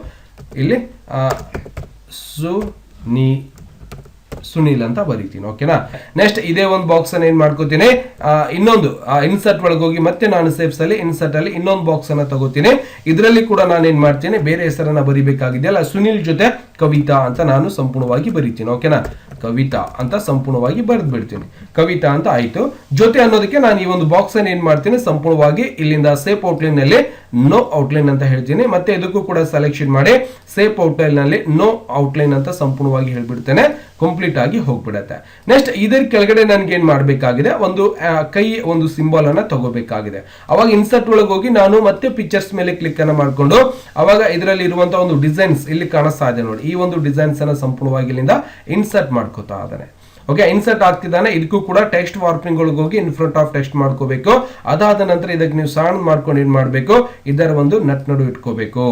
Speaker 1: ಇಲ್ಲಿ ಸುನೀಲ್ ಅಂತ ಬರೀತೀನಿ. ಓಕೆನಾ? ನೆಕ್ಸ್ಟ್ ಇದೇ ಒಂದು ಬಾಕ್ಸ್ ಅನ್ನ ಏನ್ ಮಾಡ್ಕೋತೀನಿ, ಇನ್ನೊಂದು ಇನ್ಸರ್ಟ್ ಒಳಗೆ ಹೋಗಿ ಮತ್ತೆ ನಾನು ಸೇಪ್ಸ್ ಅಲ್ಲಿ ಇನ್ಸರ್ಟ್ ಅಲ್ಲಿ ಇನ್ನೊಂದು ಬಾಕ್ಸ್ ಅನ್ನ ತಗೋತೀನಿ. ಇದರಲ್ಲಿ ಕೂಡ ನಾನು ಏನ್ ಮಾಡ್ತೀನಿ, ಬೇರೆ ಹೆಸರನ್ನ ಬರಿಬೇಕಾಗಿದೆಯಲ್ಲ, ಸುನೀಲ್ ಜೊತೆ ಕವಿತಾ ಅಂತ ನಾನು ಸಂಪೂರ್ಣವಾಗಿ ಬರೀತೀನಿ. ಓಕೆನಾ? ಕವಿತಾ ಅಂತ ಸಂಪೂರ್ಣವಾಗಿ ಬರೆದು ಬಿಡ್ತೀನಿ. ಕವಿತಾ ಅಂತ ಆಯ್ತು. ಜೊತೆ ಅನ್ನೋದಕ್ಕೆ ನಾನು ಈ ಒಂದು ಬಾಕ್ಸ್ ಅನ್ನು ಏನ್ ಮಾಡ್ತೀನಿ, ಸಂಪೂರ್ಣವಾಗಿ ಇಲ್ಲಿಂದ ಸೇಪ್ ಔಟ್ಲೈನ್ ನಲ್ಲಿ ನೋ ಔಟ್ಲೈನ್ ಅಂತ ಹೇಳ್ತೀನಿ. ಮತ್ತೆ ಇದಕ್ಕೂ ಕೂಡ ಸೆಲೆಕ್ಷನ್ ಮಾಡಿ ಸೇಪ್ ಔಟ್ಲೈನ್ ನಲ್ಲಿ ನೋ ಔಟ್ಲೈನ್ ಅಂತ ಸಂಪೂರ್ಣವಾಗಿ ಹೇಳ್ಬಿಡ್ತೇನೆ. ಕಂಪ್ಲೀಟ್ ಆಗಿ ಹೋಗ್ಬಿಡತ್ತೆ. ನೆಕ್ಸ್ಟ್ ಇದರ ಕೆಳಗಡೆ ನನ್ಗೆ ಏನ್ ಮಾಡ್ಬೇಕಾಗಿದೆ, ಒಂದು ಕೈ ಒಂದು ಸಿಂಬಲ್ ಅನ್ನ ತಗೋಬೇಕಾಗಿದೆ. ಅವಾಗ ಇನ್ಸರ್ಟ್ ಒಳಗೆ ಹೋಗಿ ನಾನು ಮತ್ತೆ ಪಿಕ್ಚರ್ಸ್ ಮೇಲೆ ಕ್ಲಿಕ್ ಅನ್ನ ಮಾಡ್ಕೊಂಡು ಅವಾಗ ಇದರಲ್ಲಿ ಇರುವಂತಹ ಒಂದು ಡಿಸೈನ್ಸ್ ಇಲ್ಲಿ ಕಾಣಿಸ್ತಾ ಇದೆ ನೋಡಿ, ಈ ಒಂದು ಡಿಸೈನ್ಸ್ ಅನ್ನ ಸಂಪೂರ್ಣವಾಗಿ ಇಲ್ಲಿಂದ ಇನ್ಸರ್ಟ್ ಮಾಡ್ಕೋತಾ ಇದ್ದಾನೆ. ಓಕೆ, ಇನ್ಸರ್ಟ್ ಆಗ್ತಿದ್ದಾನೆ. ಇದಕ್ಕೂ ಕೂಡ ಟೆಕ್ಸ್ಟ್ ವಾರ್ಪಿಂಗ್ ಒಳಗೆ ಹೋಗಿ ಇನ್ ಫ್ರಂಟ್ ಆಫ್ ಟೆಕ್ಸ್ಟ್ ಮಾಡ್ಕೋಬೇಕು. ಅದಾದ ನಂತರ ಇದಕ್ಕೆ ನೀವು ಸಣ್ಣ ಮಾಡ್ಕೊಂಡು ಏನ್ ಮಾಡ್ಬೇಕು, ಇದರ ಒಂದು ನಟ್ ನಡು ಇಟ್ಕೋಬೇಕು.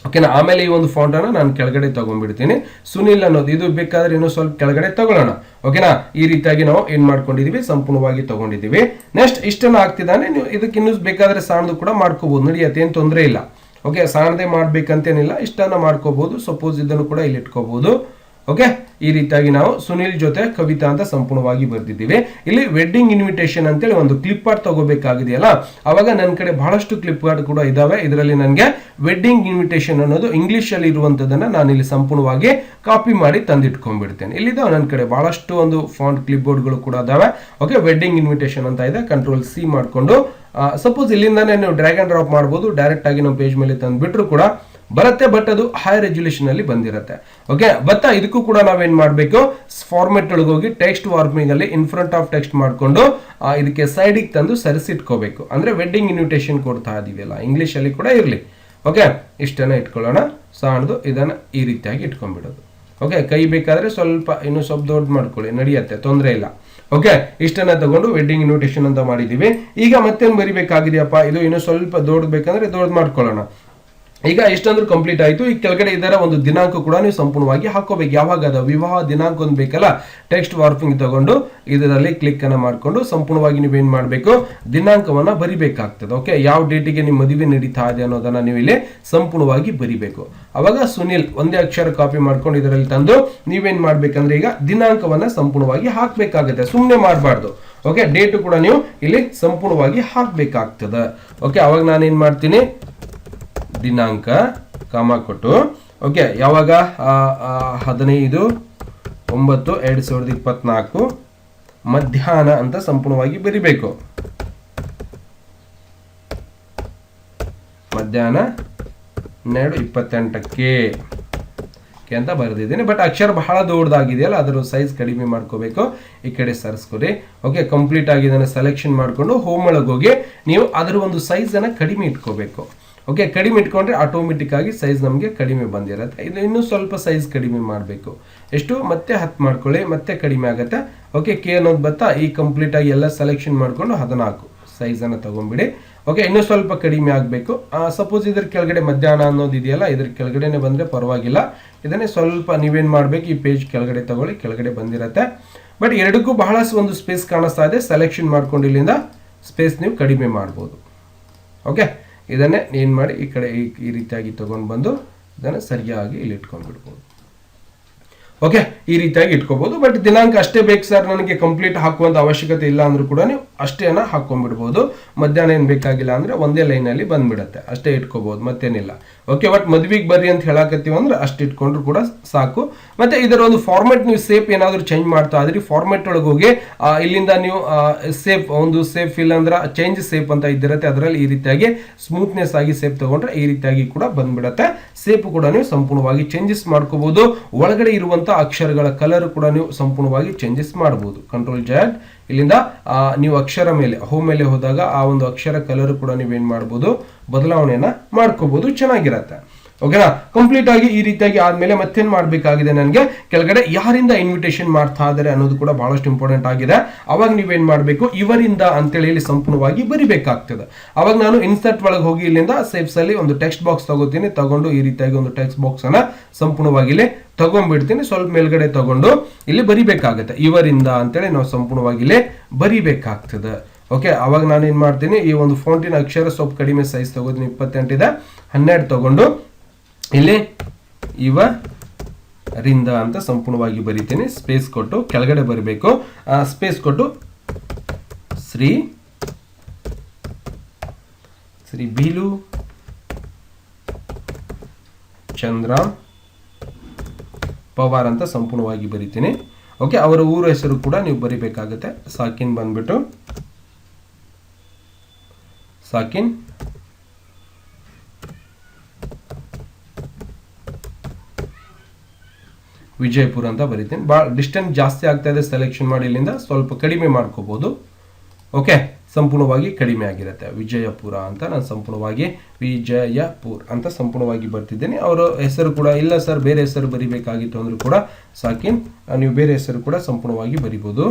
Speaker 1: ಓಕೆನಾ? ಆಮೇಲೆ ಈ ಒಂದು ಫಾಂಟ್ ಅನ್ನ ನಾನು ಕೆಳಗಡೆ ತಗೊಂಡ್ಬಿಡ್ತೀನಿ. ಸುನಿಲ್ ಅನ್ನೋದು ಇದು ಬೇಕಾದ್ರೆ ಇನ್ನೂ ಸ್ವಲ್ಪ ಕೆಳಗಡೆ ತಗೊಳ್ಳೋಣ. ಓಕೆನಾ? ಈ ರೀತಿಯಾಗಿ ನಾವು ಏನ್ ಮಾಡ್ಕೊಂಡಿದೀವಿ, ಸಂಪೂರ್ಣವಾಗಿ ತಗೊಂಡಿದೀವಿ. ನೆಕ್ಸ್ಟ್ ಇಷ್ಟನ್ನ ಆಗ್ತಿದ್ದಾನೆ. ನೀವು ಇದಕ್ಕೆ ಇನ್ನೂ ಬೇಕಾದ್ರೆ ಸಣ್ಣದು ಕೂಡ ಮಾಡ್ಕೋಬಹುದು, ನಡೆಯತ್ತೆ, ಏನ್ ತೊಂದರೆ ಇಲ್ಲ. ಓಕೆ, ಸಣ್ಣದೇ ಮಾಡ್ಬೇಕಂತೇನಿಲ್ಲ, ಇಷ್ಟನ್ನ ಮಾಡ್ಕೋಬಹುದು. ಸಪೋಸ್ ಇದನ್ನು ಕೂಡ ಇಲ್ಲಿ ಇಟ್ಕೋಬಹುದು. ಓಕೆ, ಈ ರೀತಿಯಾಗಿ ನಾವು ಸುನಿಲ್ ಜೊತೆ ಕವಿತಾ ಅಂತ ಸಂಪೂರ್ಣವಾಗಿ ಬರ್ದಿದ್ದೀವಿ. ಇಲ್ಲಿ ವೆಡ್ಡಿಂಗ್ ಇನ್ವಿಟೇಷನ್ ಅಂತೇಳಿ ಒಂದು ಕ್ಲಿಪ್ ಆರ್ಟ್ ತಗೋಬೇಕಾಗಿದೆಯಲ್ಲ, ಅವಾಗ ನನ್ನ ಕಡೆ ಬಹಳಷ್ಟು ಕ್ಲಿಪ್ ಆರ್ಟ್ ಕೂಡ ಇದಾವೆ. ಇದರಲ್ಲಿ ನನಗೆ ವೆಡ್ಡಿಂಗ್ ಇನ್ವಿಟೇಷನ್ ಅನ್ನೋದು ಇಂಗ್ಲಿಷ್ ಅಲ್ಲಿ ಇರುವಂತದನ್ನ ನಾನು ಇಲ್ಲಿ ಸಂಪೂರ್ಣವಾಗಿ ಕಾಪಿ ಮಾಡಿ ತಂದಿಟ್ಕೊಂಡ್ಬಿಡ್ತೇನೆ. ಇಲ್ಲಿದ್ದಾವೆ ನನ್ನ ಕಡೆ ಬಹಳಷ್ಟು ಒಂದು ಫಾಂಟ್ ಕ್ಲಿಪ್ ಬೋರ್ಡ್ಗಳು ಕೂಡ ಇದಾವೆ. ಓಕೆ, ವೆಡ್ಡಿಂಗ್ ಇನ್ವಿಟೇಷನ್ ಅಂತ ಇದೆ. Ctrl+C ಮಾಡಿಕೊಂಡು ಸಪೋಸ್ ಇಲ್ಲಿಂದಾನೇ ನೀವು ಡ್ರ್ಯಾಗ್ ಅಂಡ್ ಡ್ರಾಪ್ ಮಾಡಬಹುದು. ಡೈರೆಕ್ಟ್ ಆಗಿ ನಾವು ಪೇಜ್ ಮೇಲೆ ತಂದ್ಬಿಟ್ರು ಕೂಡ ಬರುತ್ತೆ. ಬಟ್ ಅದು ಹೈ ರೆಜುಲೇಷನ್ ಅಲ್ಲಿ ಬಂದಿರುತ್ತೆ. ಓಕೆ, ಇದಕ್ಕೂ ಕೂಡ ನಾವೇನ್ ಮಾಡ್ಬೇಕು, ಫಾರ್ಮೆಟ್ ಒಳಗೆ ಹೋಗಿ ಟೆಕ್ಸ್ಟ್ ವಾರ್ಪಿಂಗ್ ಅಲ್ಲಿ ಇನ್ ಫ್ರಂಟ್ ಆಫ್ ಟೆಕ್ಸ್ಟ್ ಮಾಡ್ಕೊಂಡು ಇದಕ್ಕೆ ಸೈಡಿಗೆ ತಂದು ಸರಿಸಿಟ್ಕೋಬೇಕು. ಅಂದ್ರೆ ವೆಡ್ಡಿಂಗ್ ಇನ್ವಿಟೇಷನ್ ಕೊಡ್ತಾ ಇದೀವಲ್ಲ, ಇಂಗ್ಲಿಷ್ ಅಲ್ಲಿ ಕೂಡ ಇರ್ಲಿ. ಓಕೆ, ಇಷ್ಟನ್ನ ಇಟ್ಕೊಳ್ಳೋಣ. ಸಣ್ಣದು ಇದನ್ನ ಈ ರೀತಿಯಾಗಿ ಇಟ್ಕೊಂಡ್ಬಿಡೋದು. ಓಕೆ, ಕೈ ಬೇಕಾದ್ರೆ ಇನ್ನೂ ಸ್ವಲ್ಪ ದೊಡ್ಡ ಮಾಡ್ಕೊಳ್ಳಿ, ನಡೆಯುತ್ತೆ, ತೊಂದರೆ ಇಲ್ಲ. ಓಕೆ, ಇಷ್ಟನ್ನ ತಗೊಂಡು ವೆಡ್ಡಿಂಗ್ ಇನ್ವಿಟೇಷನ್ ಅಂತ ಮಾಡಿದೀವಿ. ಈಗ ಮತ್ತೇನ್ ಬರಿಬೇಕಾಗಿದೆಯಪ್ಪ, ಇದು ಇನ್ನೂ ಸ್ವಲ್ಪ ದೊಡ್ಡ ಬೇಕಂದ್ರೆ ದೊಡ್ಡ ಮಾಡ್ಕೊಳ್ಳೋಣ. ಈಗ ಇಷ್ಟಂದ್ರೂ ಕಂಪ್ಲೀಟ್ ಆಯ್ತು. ಈ ಕೆಳಗಡೆ ಇದರ ಒಂದು ದಿನಾಂಕ ಕೂಡ ನೀವು ಸಂಪೂರ್ಣವಾಗಿ ಹಾಕೋಬೇಕು. ಯಾವಾಗ ಅದ ವಿವಾಹ ದಿನಾಂಕ ಒಂದು ಬೇಕಲ್ಲ, ಟೆಕ್ಸ್ಟ್ ವಾರ್ಪಿಂಗ್ ತಗೊಂಡು ಇದರಲ್ಲಿ ಕ್ಲಿಕ್ ಅನ್ನ ಮಾಡ್ಕೊಂಡು ಸಂಪೂರ್ಣವಾಗಿ ನೀವೇನ್ ಮಾಡ್ಬೇಕು, ದಿನಾಂಕವನ್ನ ಬರಿಬೇಕಾಗ್ತದೆ. ಓಕೆ, ಯಾವ ಡೇಟಿಗೆ ನಿಮ್ಮ ಮದುವೆ ನಡೀತಾ ಇದೆ ಅನ್ನೋದನ್ನ ನೀವು ಇಲ್ಲಿ ಸಂಪೂರ್ಣವಾಗಿ ಬರಿಬೇಕು. ಅವಾಗ ಸುನಿಲ್ ಒಂದೇ ಅಕ್ಷರ ಕಾಪಿ ಮಾಡ್ಕೊಂಡು ಇದರಲ್ಲಿ ತಂದು ನೀವೇನ್ ಮಾಡ್ಬೇಕಂದ್ರೆ ಈಗ ದಿನಾಂಕವನ್ನ ಸಂಪೂರ್ಣವಾಗಿ ಹಾಕ್ಬೇಕಾಗುತ್ತೆ, ಸುಮ್ಮನೆ ಮಾಡಬಾರ್ದು. ಓಕೆ, ಡೇಟ್ ಕೂಡ ನೀವು ಇಲ್ಲಿ ಸಂಪೂರ್ಣವಾಗಿ ಹಾಕ್ಬೇಕಾಗ್ತದೆ. ಓಕೆ, ಅವಾಗ ನಾನೇನ್ ಮಾಡ್ತೀನಿ, ದಿನಾಂಕ ಕಾಮ ಕೊಟ್ಟು, ಓಕೆ, ಯಾವಾಗ 15/9/2024 ಮಧ್ಯಾಹ್ನ ಅಂತ ಸಂಪೂರ್ಣವಾಗಿ ಬರಿಬೇಕು. ಮಧ್ಯಾಹ್ನ 12:28 ಅಂತ ಬರೆದಿದ್ದೀನಿ. ಬಟ್ ಅಕ್ಷರ ಬಹಳ ದೊಡ್ಡದಾಗಿದೆಯಲ್ಲ, ಅದರ ಸೈಜ್ ಕಡಿಮೆ ಮಾಡ್ಕೋಬೇಕು. ಈ ಕಡೆ ಸರ್ಸ್ಕೊರಿ. ಓಕೆ, ಕಂಪ್ಲೀಟ್ ಆಗಿ ಇದನ್ನು ಸೆಲೆಕ್ಷನ್ ಮಾಡ್ಕೊಂಡು ಹೋಮ್ ಒಳಗೆ ಹೋಗಿ ನೀವು ಅದರ ಒಂದು ಸೈಜ್ ಅನ್ನ ಕಡಿಮೆ ಇಟ್ಕೋಬೇಕು. ಓಕೆ, ಕಡಿಮೆ ಇಟ್ಕೊಂಡ್ರೆ ಆಟೋಮೆಟಿಕ್ ಆಗಿ ಸೈಜ್ ನಮಗೆ ಕಡಿಮೆ ಬಂದಿರುತ್ತೆ. ಇದು ಇನ್ನೂ ಸ್ವಲ್ಪ ಸೈಜ್ ಕಡಿಮೆ ಮಾಡಬೇಕು. ಎಷ್ಟು, ಮತ್ತೆ 10 ಮಾಡ್ಕೊಳ್ಳಿ, ಮತ್ತೆ ಕಡಿಮೆ ಆಗುತ್ತೆ. ಓಕೆ, ಕೆ ಅನ್ನೋದು ಬತ್ತಾ, ಈ ಕಂಪ್ಲೀಟ್ ಆಗಿ ಎಲ್ಲ ಸೆಲೆಕ್ಷನ್ ಮಾಡ್ಕೊಂಡು 14 ಸೈಜ್ ಅನ್ನ ತಗೊಂಡ್ಬಿಡಿ. ಓಕೆ, ಇನ್ನೂ ಸ್ವಲ್ಪ ಕಡಿಮೆ ಆಗಬೇಕು. ಸಪೋಸ್ ಇದ್ರ ಕೆಳಗಡೆ ಮಧ್ಯಾಹ್ನ ಅನ್ನೋದು ಇದೆಯಲ್ಲ, ಇದ್ರ ಕೆಳಗಡೆನೆ ಬಂದರೆ ಪರವಾಗಿಲ್ಲ. ಇದನ್ನೇ ಸ್ವಲ್ಪ ನೀವೇನು ಮಾಡಬೇಕು, ಈ ಪೇಜ್ ಕೆಳಗಡೆ ತಗೊಳ್ಳಿ, ಕೆಳಗಡೆ ಬಂದಿರತ್ತೆ. ಬಟ್ ಎರಡಕ್ಕೂ ಬಹಳಷ್ಟು ಒಂದು ಸ್ಪೇಸ್ ಕಾಣಿಸ್ತಾ ಇದೆ. ಸೆಲೆಕ್ಷನ್ ಮಾಡ್ಕೊಂಡು ಇಲ್ಲಿಂದ ಸ್ಪೇಸ್ ನೀವು ಕಡಿಮೆ ಮಾಡ್ಬೋದು. ಓಕೆ, ಇದನ್ನೇ ಏನು ಮಾಡಿ ಈ ಕಡೆ ಈ ರೀತಿಯಾಗಿ ತೊಗೊಂಡು ಬಂದು ಇದನ್ನು ಸರಿಯಾಗಿ ಇಲ್ಲಿ ಇಟ್ಕೊಂಡು ಬಿಡ್ಬೋದು. ಓಕೆ, ಈ ರೀತಿಯಾಗಿ ಇಟ್ಕೋಬಹುದು. ಬಟ್ ದಿನಾಂಕ ಅಷ್ಟೇ ಬೇಕು ಸರ್, ನನಗೆ ಕಂಪ್ಲೀಟ್ ಹಾಕುವಂತ ಅವಶ್ಯಕತೆ ಇಲ್ಲ ಅಂದ್ರೂ ಕೂಡ ನೀವು ಅಷ್ಟೇನ ಹಾಕೊಂಡ್ಬಿಡ್ಬೋದು. ಮಧ್ಯಾಹ್ನ ಏನು ಬೇಕಾಗಿಲ್ಲ ಅಂದ್ರೆ ಒಂದೇ ಲೈನಲ್ಲಿ ಬಂದ್ಬಿಡತ್ತೆ, ಅಷ್ಟೇ ಇಟ್ಕೋಬಹುದು, ಮತ್ತೇನಿಲ್ಲ. ಓಕೆ, ಬಟ್ ಮದ್ವಿಗೆ ಬರ್ರಿ ಅಂತ ಹೇಳಕತ್ತೀವಿ ಅಂದ್ರೆ ಅಷ್ಟು ಇಟ್ಕೊಂಡ್ರು ಕೂಡ ಸಾಕು. ಮತ್ತೆ ಇದರ ಒಂದು ಫಾರ್ಮೆಟ್ ನೀವು ಸೇಫ್ ಏನಾದರೂ ಚೇಂಜ್ ಮಾಡ್ತಾ ಇದ್ರಿ, ಫಾರ್ಮೆಟ್ ಒಳಗೆ ಹೋಗಿ ಇಲ್ಲಿಂದ ನೀವು ಸೇಫ್ ಇಲ್ಲ ಅಂದ್ರೆ ಚೇಂಜ್ ಸೇಫ್ ಅಂತ ಇದ್ದಿರತ್ತೆ, ಅದರಲ್ಲಿ ಈ ರೀತಿಯಾಗಿ ಸ್ಮೂತ್ನೆಸ್ ಆಗಿ ಸೇಫ್ ತಗೊಂಡ್ರೆ ಈ ರೀತಿಯಾಗಿ ಕೂಡ ಬಂದ್ಬಿಡತ್ತೆ. ಸೇಫ್ ಕೂಡ ನೀವು ಸಂಪೂರ್ಣವಾಗಿ ಚೇಂಜಸ್ ಮಾಡ್ಕೋಬಹುದು. ಒಳಗಡೆ ಇರುವಂತ ಅಕ್ಷರಗಳ ಕಲರ್ ಕೂಡ ನೀವು ಸಂಪೂರ್ಣವಾಗಿ ಚೇಂಜಸ್ ಮಾಡಬಹುದು. ಕಂಟ್ರೋಲ್ Z, ಇಲ್ಲಿಂದ ನೀವು ಅಕ್ಷರ ಮೇಲೆ ಹೋಮ್ ಮೇಲೆ ಹೋದಾಗ ಆ ಒಂದು ಅಕ್ಷರ ಕಲರ್ ಕೂಡ ನೀವೇನ್ ಮಾಡಬಹುದು, ಬದಲಾವಣೆಯನ್ನ ಮಾಡ್ಕೋಬಹುದು. ಚೆನ್ನಾಗಿರತ್ತೆ. ಓಕೆನಾ, ಕಂಪ್ಲೀಟ್ ಆಗಿ ಈ ರೀತಿಯಾಗಿ ಆದ್ಮೇಲೆ ಮತ್ತೇನ್ ಮಾಡ್ಬೇಕಾಗಿದೆ, ನನಗೆ ಕೆಳಗಡೆ ಯಾರಿಂದ ಇನ್ವಿಟೇಷನ್ ಮಾಡ್ತಾ ಇದ್ದಾರೆ ಅನ್ನೋದು ಕೂಡ ಬಹಳಷ್ಟು ಇಂಪಾರ್ಟೆಂಟ್ ಆಗಿದೆ. ಅವಾಗ ನೀವೇನ್ ಮಾಡ್ಬೇಕು, ಇವರಿಂದ ಅಂತೇಳಿ ಇಲ್ಲಿ ಸಂಪೂರ್ಣವಾಗಿ ಬರಿಬೇಕಾಗ್ತದೆ. ಅವಾಗ ನಾನು ಇನ್ಸರ್ಟ್ ಒಳಗೆ ಹೋಗಿ ಇಲ್ಲಿಂದ ಸೇಫ್ಸ್ ಅಲ್ಲಿ ಒಂದು ಟೆಕ್ಸ್ಟ್ ಬಾಕ್ಸ್ ತಗೋತೀನಿ. ತಗೊಂಡು ಈ ರೀತಿಯಾಗಿ ಒಂದು ಟೆಕ್ಸ್ಟ್ ಬಾಕ್ಸ್ ಅನ್ನ ಸಂಪೂರ್ಣವಾಗಿ ಇಲ್ಲಿ ತಗೊಂಡ್ಬಿಡ್ತೀನಿ. ಸ್ವಲ್ಪ ಮೇಲ್ಗಡೆ ತಗೊಂಡು ಇಲ್ಲಿ ಬರಿಬೇಕಾಗುತ್ತೆ. ಇವರಿಂದ ಅಂತೇಳಿ ನಾವು ಸಂಪೂರ್ಣವಾಗಿ ಇಲ್ಲಿ ಬರಿಬೇಕಾಗ್ತದೆ. ಓಕೆ, ಅವಾಗ ನಾನು ಏನ್ ಮಾಡ್ತೀನಿ, ಈ ಒಂದು ಫಾಂಟಿನ ಅಕ್ಷರ ಸ್ವಲ್ಪ ಕಡಿಮೆ ಸೈಜ್ ತಗೋತೀನಿ, 28 ಇದೆ, 12 ತಗೊಂಡು ಇಲ್ಲಿ ಇವರಿಂದ ಅಂತ ಸಂಪೂರ್ಣವಾಗಿ ಬರಿತೀನಿ. ಸ್ಪೇಸ್ ಕೊಟ್ಟು ಕೆಳಗಡೆ ಬರಬೇಕು. ಸ್ಪೇಸ್ ಕೊಟ್ಟು ಶ್ರೀ ಬೀಲು ಚಂದ್ರ ಪವಾರ್ ಅಂತ ಸಂಪೂರ್ಣವಾಗಿ ಬರಿತೀನಿ. ಓಕೆ, ಅವರ ಊರ ಹೆಸರು ಕೂಡ ನೀವು ಬರಿಬೇಕಾಗುತ್ತೆ. ಸಾಕಿನ್ ಬಂದ್ಬಿಟ್ಟು ಸಾಕಿನ್ ವಿಜಯಪುರ ಅಂತ ಬರಿತೀನಿ. ಭಾಳ ಡಿಸ್ಟೆನ್ಸ್ ಜಾಸ್ತಿ ಆಗ್ತಾ ಇದೆ, ಸೆಲೆಕ್ಷನ್ ಮಾಡಿ ಇಲ್ಲಿಂದ ಸ್ವಲ್ಪ ಕಡಿಮೆ ಮಾಡ್ಕೋಬಹುದು. ಓಕೆ, ಸಂಪೂರ್ಣವಾಗಿ ಕಡಿಮೆ ಆಗಿರುತ್ತೆ. ವಿಜಯಪುರ ಅಂತ ನಾನು ಸಂಪೂರ್ಣವಾಗಿ ವಿಜಯಪುರ್ ಅಂತ ಸಂಪೂರ್ಣವಾಗಿ ಬರ್ತಿದ್ದೇನೆ. ಅವರ ಹೆಸರು ಕೂಡ ಇಲ್ಲ ಸರ್ ಬೇರೆ ಹೆಸರು ಬರಿಬೇಕಾಗಿತ್ತು ಅಂದ್ರೂ ಕೂಡ ಸಾಕಿನ್ ನೀವು ಬೇರೆ ಹೆಸರು ಕೂಡ ಸಂಪೂರ್ಣವಾಗಿ ಬರಿಬೋದು.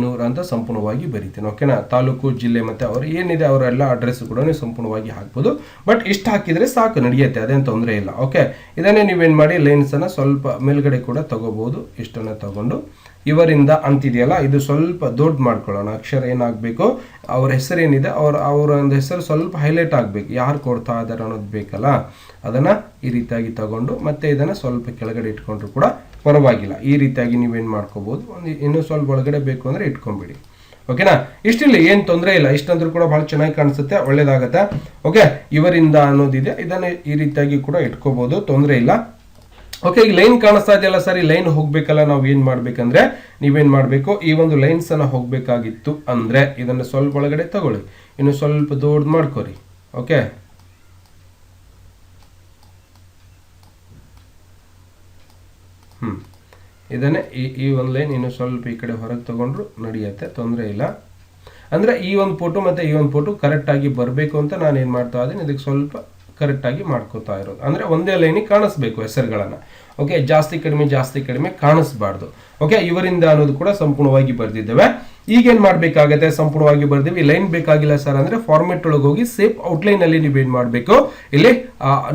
Speaker 1: ನೂರ ಅಂತ ಸಂಪೂರ್ಣವಾಗಿ ಬರಿತೀನಿ. ಓಕೆನಾ, ತಾಲೂಕು ಜಿಲ್ಲೆ ಮತ್ತೆ ಅವರು ಏನಿದೆ ಅವರೆಲ್ಲ ಅಡ್ರೆಸ್ ಕೂಡ ನೀವು ಸಂಪೂರ್ಣವಾಗಿ ಹಾಕ್ಬೋದು. ಬಟ್ ಇಷ್ಟು ಹಾಕಿದ್ರೆ ಸಾಕು, ನಡೆಯುತ್ತೆ, ಅದೇನು ತೊಂದರೆ ಇಲ್ಲ. ಓಕೆ, ಇದನ್ನೇ ನೀವೇನು ಮಾಡಿ ಲೈನ್ಸ್ ಅನ್ನ ಸ್ವಲ್ಪ ಮೇಲ್ಗಡೆ ಕೂಡ ತಗೋಬಹುದು. ಇಷ್ಟನ್ನ ತಗೊಂಡು ಇವರಿಂದ ಅಂತಿದೆಯಲ್ಲ ಇದು ಸ್ವಲ್ಪ ದೊಡ್ಡ ಮಾಡ್ಕೊಳ್ಳೋಣ. ಅಕ್ಷರ ಏನಾಗಬೇಕು, ಅವ್ರ ಹೆಸರು ಏನಿದೆ ಅವರ ಒಂದು ಹೆಸರು ಸ್ವಲ್ಪ ಹೈಲೈಟ್ ಆಗಬೇಕು. ಯಾರು ಕೊಡ್ತಾ ಇದ್ದಾರೆ ಅನ್ನೋದು ಬೇಕಲ್ಲ, ಅದನ್ನ ಈ ರೀತಿಯಾಗಿ ತಗೊಂಡು ಮತ್ತೆ ಇದನ್ನ ಸ್ವಲ್ಪ ಕೆಳಗಡೆ ಇಟ್ಕೊಂಡ್ರು ಕೂಡ ಪರವಾಗಿಲ್ಲ. ಈ ರೀತಿಯಾಗಿ ನೀವೇನು ಮಾಡ್ಕೋಬಹುದು. ಒಂದು ಇನ್ನೂ ಸ್ವಲ್ಪ ಒಳಗಡೆ ಬೇಕು ಅಂದ್ರೆ ಇಟ್ಕೊಂಡ್ಬಿಡಿ. ಓಕೆನಾ, ಇಷ್ಟಿಲ್ಲ, ಏನು ತೊಂದರೆ ಇಲ್ಲ. ಇಷ್ಟಂದ್ರೂ ಕೂಡ ಬಹಳ ಚೆನ್ನಾಗಿ ಕಾಣಿಸುತ್ತೆ, ಒಳ್ಳೇದಾಗತ್ತೆ. ಓಕೆ, ಇವರಿಂದ ಅನ್ನೋದಿದೆ, ಇದನ್ನ ಈ ರೀತಿಯಾಗಿ ಕೂಡ ಇಟ್ಕೋಬಹುದು, ತೊಂದರೆ ಇಲ್ಲ. ಓಕೆ, ಈಗ ಲೈನ್ ಕಾಣಿಸ್ತಾ ಇದೆಯಲ್ಲ ಸರ್, ಈ ಲೈನ್ ಹೋಗ್ಬೇಕಲ್ಲ, ನಾವು ಏನ್ ಮಾಡ್ಬೇಕಂದ್ರೆ ನೀವೇನ್ ಮಾಡ್ಬೇಕು, ಈ ಒಂದು ಲೈನ್ಸ್ ಅನ್ನ ಹೋಗ್ಬೇಕಾಗಿತ್ತು ಅಂದ್ರೆ ಇದನ್ನ ಸ್ವಲ್ಪ ಒಳಗಡೆ ತಗೊಳ್ಳಿ, ಇನ್ನು ಸ್ವಲ್ಪ ದೊಡ್ಡ ಮಾಡ್ಕೋರಿ. ಓಕೆ, ಇದನ್ನೇ ಈ ಒಂದು ಲೈನ್ ಇನ್ನು ಸ್ವಲ್ಪ ಈ ಕಡೆ ಹೊರಗೆ ತಗೊಂಡ್ರು ನಡೆಯುತ್ತೆ, ತೊಂದರೆ ಇಲ್ಲ. ಅಂದ್ರೆ ಈ ಒಂದು ಫೋಟೋ ಮತ್ತೆ ಈ ಒಂದು ಫೋಟೋ ಕರೆಕ್ಟ್ ಆಗಿ ಬರಬೇಕು ಅಂತ ನಾನು ಏನ್ ಮಾಡ್ತಾ ಇದ್ದೀನಿ, ಇದಕ್ಕೆ ಸ್ವಲ್ಪ ಕರೆಕ್ಟ್ ಆಗಿ ಮಾಡ್ಕೋತಾ ಇರೋದು. ಅಂದ್ರೆ ಒಂದೇ ಲೈನಿಗೆ ಕಾಣಿಸ್ಬೇಕು ಹೆಸರುಗಳನ್ನ. ಓಕೆ, ಜಾಸ್ತಿ ಕಡಿಮೆ ಕಾಣಿಸ್ಬಾರ್ದು. ಓಕೆ, ಇವರಿಂದ ಅನ್ನೋದು ಕೂಡ ಸಂಪೂರ್ಣವಾಗಿ ಬರ್ದಿದ್ದೇವೆ. ಈಗೇನ್ ಮಾಡ್ಬೇಕಾಗತ್ತೆ, ಸಂಪೂರ್ಣವಾಗಿ ಬರ್ದಿವಿ. ಲೈನ್ ಬೇಕಾಗಿಲ್ಲ ಸರ್ ಅಂದ್ರೆ ಫಾರ್ಮೆಟ್ ಒಳಗೆ ಹೋಗಿ ಸೇಫ್ ಔಟ್ಲೈನ್ ಅಲ್ಲಿ ನೀವೇನ್ ಮಾಡ್ಬೇಕು, ಇಲ್ಲಿ